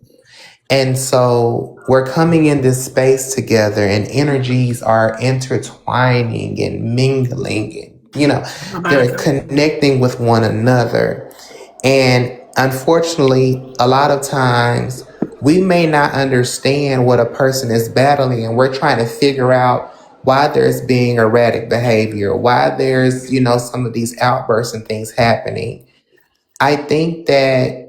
And so we're coming in this space together and energies are intertwining and mingling and, they're connecting with one another. And unfortunately, a lot of times we may not understand what a person is battling and we're trying to figure out why there's being erratic behavior, why there's, some of these outbursts and things happening. I think that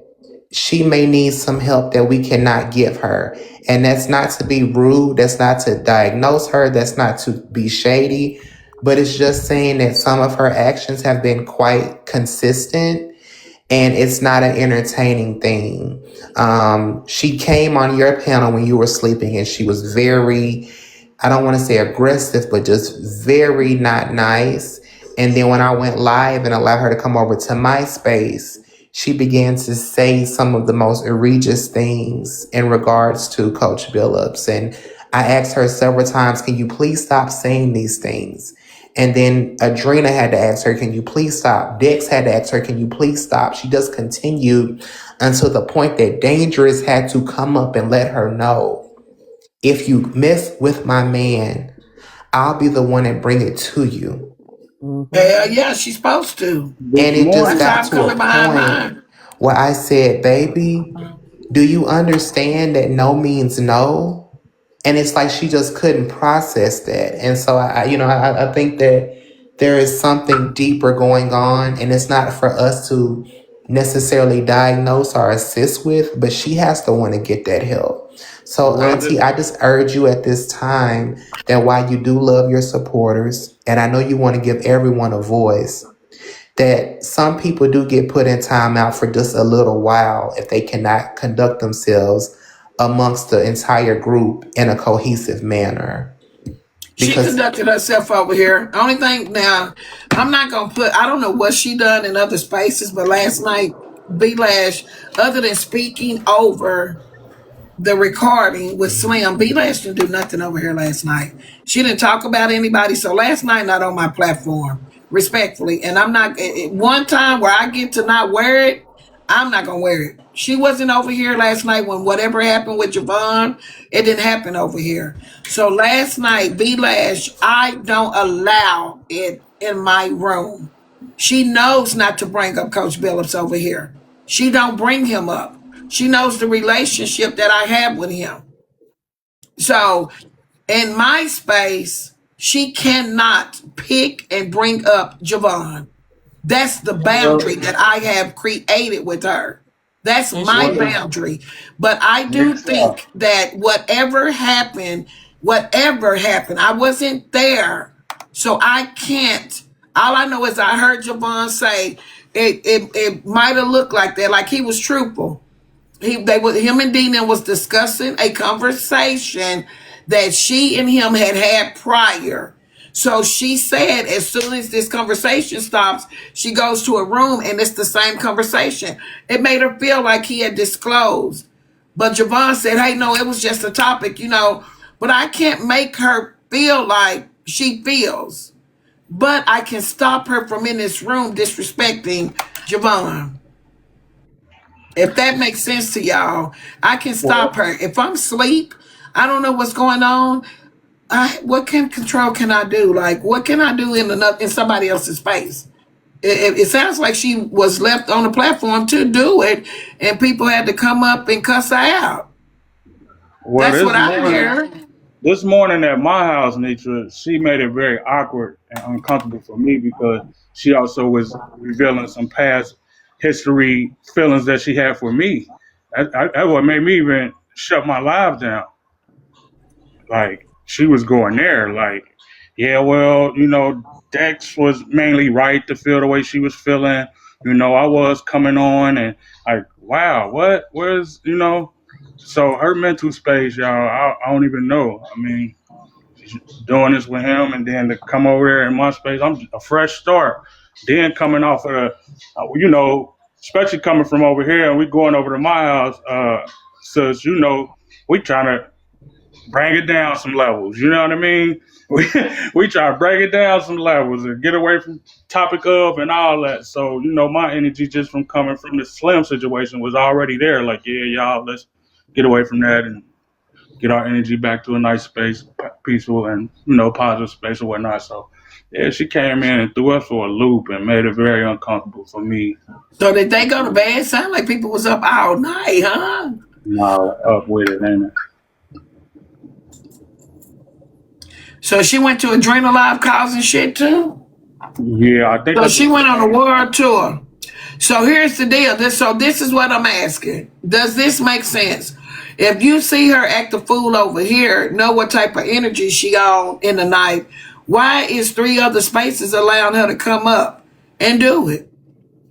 she may need some help that we cannot give her. And that's not to be rude, that's not to diagnose her, that's not to be shady, but it's just saying that some of her actions have been quite consistent and it's not an entertaining thing. She came on your panel when you were sleeping and she was very, I don't want to say aggressive, but just very not nice. And then when I went live and allowed her to come over to my space, she began to say some of the most egregious things in regards to Coach Billups. And I asked her several times, can you please stop saying these things? And then Adrena had to ask her, can you please stop? Dex had to ask her, can you please stop? She just continued until the point that Dangerous had to come up and let her know, if you mess with my man, I'll be the one that bring it to you. Yeah, she's supposed to. This And it just That's morning, how got I'm to a coming behind point mine. where I said, baby, do you understand that no means no? And it's like she just couldn't process that. And so I think that there is something deeper going on, and it's not for us to necessarily diagnose or assist with, but she has to want to get that help. So well, Auntie, I just urge you at this time that while you do love your supporters, and I know you want to give everyone a voice, that some people do get put in timeout for just a little while if they cannot conduct themselves amongst the entire group in a cohesive manner. She Because conducted herself over here. Only thing now, I'm not gonna put. I don't know what she done in other spaces, but last night, B Lash, other than speaking over the recording with Slim, B Lash didn't do nothing over here last night. She didn't talk about anybody. So last night, not on my platform, respectfully. And I'm not. One time where I get to not wear it, I'm not gonna wear it. She wasn't over here last night when whatever happened with Javon, it didn't happen over here. So last night, B Lash, I don't allow it in my room. She knows not to bring up Coach Billups over here. She don't bring him up. She knows the relationship that I have with him. So in my space, she cannot pick and bring up Javon. That's the boundary Well, that I have created with her. That's And she my what did. is boundary. But I do Netra? think that whatever happened, I wasn't there. So I can't. All I know is I heard Javon say it might have looked like that, like he was truthful. Him and Dina was discussing a conversation that she and him had prior. So she said as soon as this conversation stops, she goes to a room and it's the same conversation. It made her feel like he had disclosed. But Javon said, hey, no, it was just a topic, but I can't make her feel like she feels. But I can stop her from in this room disrespecting Javon. If that makes sense to y'all, I can stop Well, her. If I'm asleep, I don't know what's going on. What control can I do? Like, what can I do in somebody else's space? It sounds like she was left on the platform to do it, and people had to come up and cuss her out. well, That's what I hear. this morning at my house, Nitra, she made it very awkward and uncomfortable for me because she also was revealing some past history feelings that she had for me. That what made me even shut my live down. Like she was going there, like, yeah, well, Dex was mainly right to feel the way she was feeling. I was coming on and like, wow, what? Where's So her mental space, y'all, I don't even know. I mean, she's doing this with him, and then to come over there in my space, I'm a fresh start. Then coming off of especially coming from over here, and we going over to my house, so we trying to bring it down some levels. You know what I mean? We try to break it down some levels and get away from topic of and all that. So my energy just from coming from the Slim situation was already there. Like, yeah, y'all, let's get away from that and get our energy back to a nice space, peaceful and positive space or whatnot. So yeah, she came in and threw us for a loop and made it very uncomfortable for me. So did they go to bed? Sound like people was up all night, huh? No, up with it, ain't it? So she went to Adrenal Live causing shit too? Yeah, I think So that's she what went on a she world tour. So here's the deal. This is what I'm asking. Does this make sense? If you see her act a fool over here, know what type of energy she on in the night, why is 3 other spaces allowing her to come up and do it?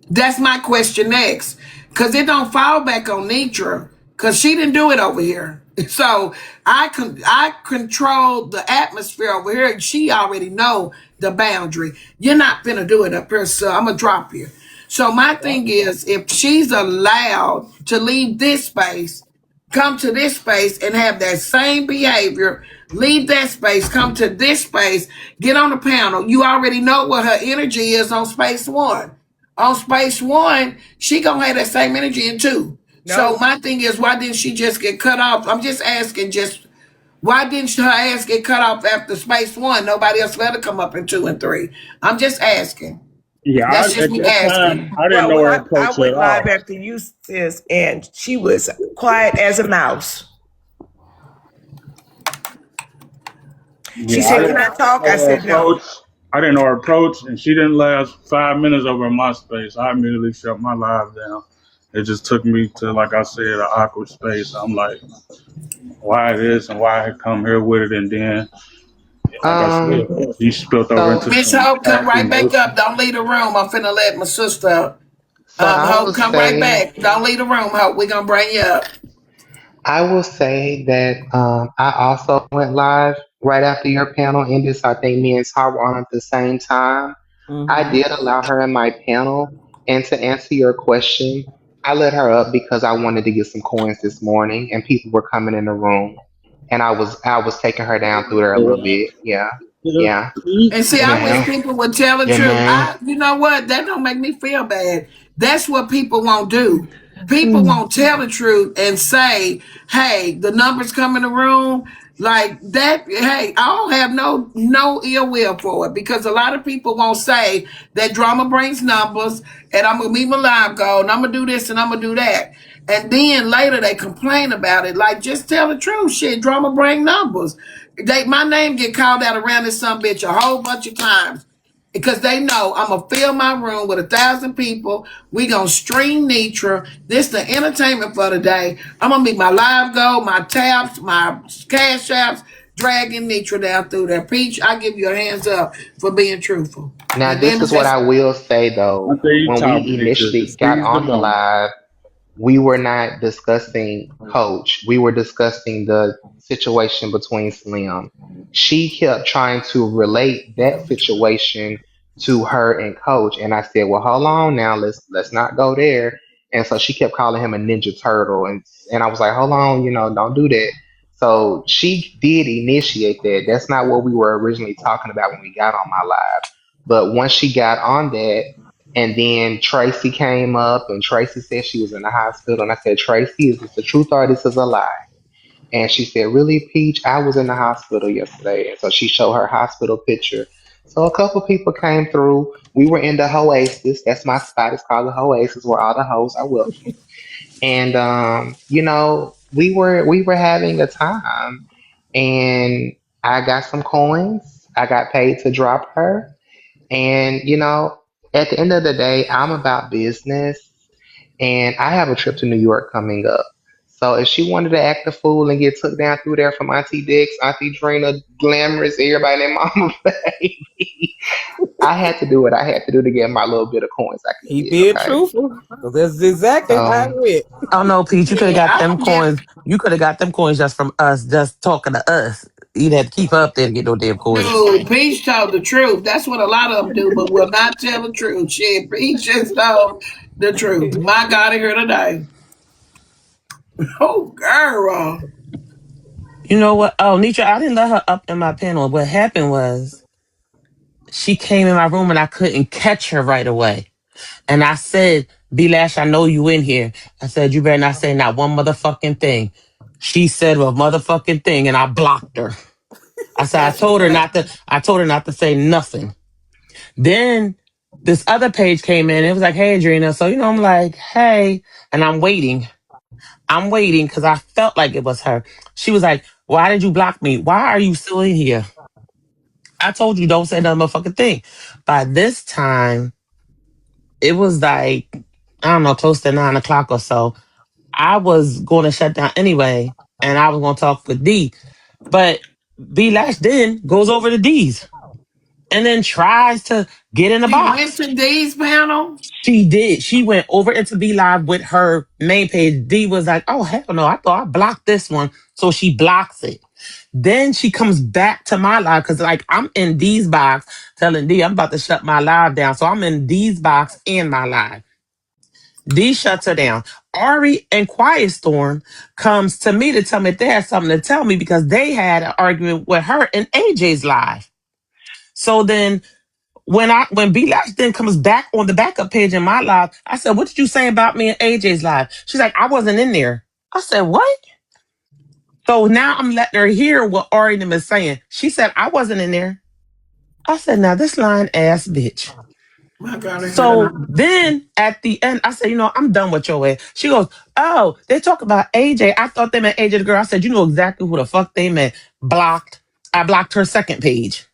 That's my question next. Because it don't fall back on Netra. Because she didn't do it over here. So I control the atmosphere over here. And she already know the boundary. You're not finna do it up here, so I'm going to drop you. So my thing is, if she's allowed to leave this space, come to this space and have that same behavior, leave that space, come to this space, get on the panel. You already know what her energy is on space 1. On space 1, she gonna have that same energy in 2. So No, my thing is, why didn't she just get cut off? I'm just asking, why didn't her ass get cut off after space 1? Nobody else let her come up in 2 and 3. I'm just asking. Yeah, That's at just me that time asking. I didn't well, know when her I approach at went live all. after you, sis, and she was quiet as a mouse. She Yeah, I said, didn't "Can I talk?" I know her said, "No." approach. I didn't know her approach, and she didn't last 5 minutes over in my space. I immediately shut my live down. It just took me to, like I said, an awkward space. I'm like, why this and why I come here with it, and then, like I said, Um, you spilled over so into Miss some Hope, come past right back up. emotions. Don't leave the room. I'm finna let my sister, so I will Hope, come right say back. Don't leave the room, Hope. We're gonna bring you up. I will say that I also went live right after your panel ended. So I think me and Tar were on at the same time. I Mm-hmm. did allow her in my panel. And to answer your question, I let her up because I wanted to get some coins this morning and people were coming in the room. And I was taking her down through there a little bit. Yeah. Yeah. And see, Yeah, I wish man. people would tell the Yeah, truth. man. You know what? That don't make me feel bad. That's what people won't do. people won't tell the truth and say, hey, the numbers come in the room like that. Hey, I don't have no ill will for it, because a lot of people won't say that drama brings numbers and I'm gonna meet my live goal and I'm gonna do this and I'm gonna do that. And then later they complain about it. Like, just tell the truth. Shit, drama bring numbers. My name get called out around this some bitch a whole bunch of times, because they know I'm gonna fill my room with 1,000 people. We gonna stream Netra. This the entertainment for the day. I'm gonna be my live goal, my taps, my cash apps, dragging Netra down through there. Peach, I give you a hands up for being truthful. Now, And then this the is what best. I will say One though. thing you When taught we me, Nitra, to initially got seize the on the moment. live, we were not discussing Coach. We were discussing the situation between Slim. She kept trying to relate that situation to her and Coach, and I said, "Well, hold on now. Let's not go there." And so she kept calling him a Ninja Turtle, and I was like, "Hold on, don't do that." So she did initiate that. That's not what we were originally talking about when we got on my live. But once she got on that, and then Tracy came up and Tracy said she was in the hospital. And I said, Tracy, is this the truth or this is a lie? And she said, really, Peach? I was in the hospital yesterday. And so she showed her hospital picture. So a couple people came through. We were in the Oasis. That's my spot. It's called the Oasis, where all the hoes are welcome. And we were having a time. And I got some coins. I got paid to drop her. And, at the end of the day, I'm about business and I have a trip to New York coming up. So if she wanted to act a fool and get took down through there from Auntie Dix, Auntie Drina, Glamorous, everybody and their mama, baby, I had to do what I had to do to get my little bit of coins I could He get, being okay? truthful. 'Cause that's exactly how it So, went. Oh no, Pete, you could have Yeah, got I them don't get. coins. You could have got them coins just from us, just talking to us. You'd have to keep her up there to get no damn coins. No, Peach told the truth. That's what a lot of them do, but will not tell the truth. Shit, Peach just told the truth. My God, in here today. Oh, girl. You know what? Oh, Nitra, I didn't let her up in my panel. What happened was she came in my room and I couldn't catch her right away. And I said, B Lash, I know you in here. I said, you better not say not one motherfucking thing. She said a motherfucking thing and I blocked her. I said, That's right. I told her not to say nothing. Then this other page came in. It was like, hey, Adrena. So, I'm like, hey, and I'm waiting. I'm waiting because I felt like it was her. She was like, why did you block me? Why are you still in here? I told you don't say that motherfucking thing. By this time, it was like, I don't know, close to 9 o'clock or so. I was going to shut down anyway, and I was going to talk with D. But B Lash then goes over to D's and then tries to get in the She went box. to D's panel. She did. She went over into B Live with her main page. D was like, oh, hell no, I thought I blocked this one. So she blocks it. Then she comes back to my live because, like, I'm in D's box telling D I'm about to shut my live down. So I'm in D's box and my live. D shuts her down. Ari and Quiet Storm comes to me to tell me if they had something to tell me because they had an argument with her in AJ's live. So then when B Lash then comes back on the backup page in my live, I said, what did you say about me in AJ's live? She's like, I wasn't in there. I said, what? So now I'm letting her hear what Ari and them is saying. She said, I wasn't in there. I said, now this lying ass bitch. My God, in here So tonight. then at the end, I said, I'm done with your ass. She goes, oh, they talk about AJ. I thought they meant AJ the girl. I said, you know exactly who the fuck they meant. Blocked. I blocked her second page.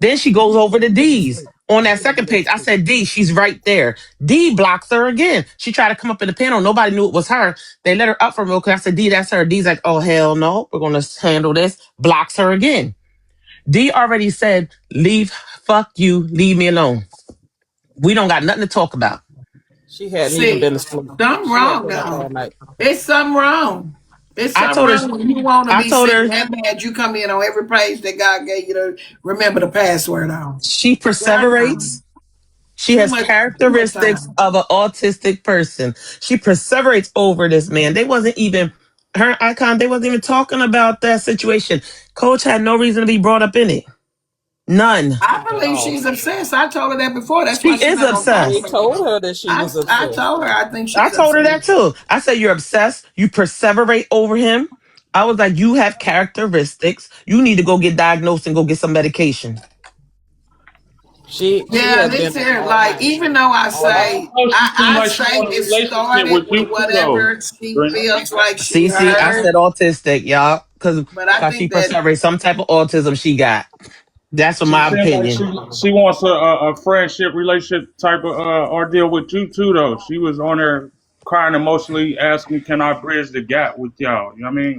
Then she goes over to D's. On that second page, I said, D, she's right there. D blocks her again. She tried to come up in the panel. Nobody knew it was her. They let her up for real quick. I said, D, that's her. D's like, oh, hell no. We're going to handle this. Blocks her again. D already said, fuck you, leave me alone. We don't got nothing to talk about. She hadn't even See, been asleep. something She had wrong been up now. all night. It's something wrong. It's I something told her, wrong when you want to I be told sitting her that bad. You come in on every page that God gave you to remember the password on. she God, perseverates. She too has much, too much characteristics time. of an autistic person. She perseverates over this man. They wasn't even her icon. They wasn't even talking about that situation. Coach had no reason to be brought up in it. None. believe she's obsessed. I told her that before. That's She why she's is not gonna talk She to obsessed. me. told her that she was I obsessed. told her I think I she's told her that obsessed. too. I said, you're obsessed. You perseverate over him. I was like, you have characteristics. You need to go get diagnosed and go get some medication. She Yeah, has they been said all like night. even though I All night. say know she seemed I like she say wanted a it relationship started with with you too, though. whatever she Brent. feels like she See, I heard, said autistic, y'all, because but I she think that perseverates. Some type of autism she got. That's in She my seemed like opinion. she wants a friendship relationship type of ordeal with you too, though. She was on there crying emotionally, asking, "Can I bridge the gap with y'all?" You know what I mean?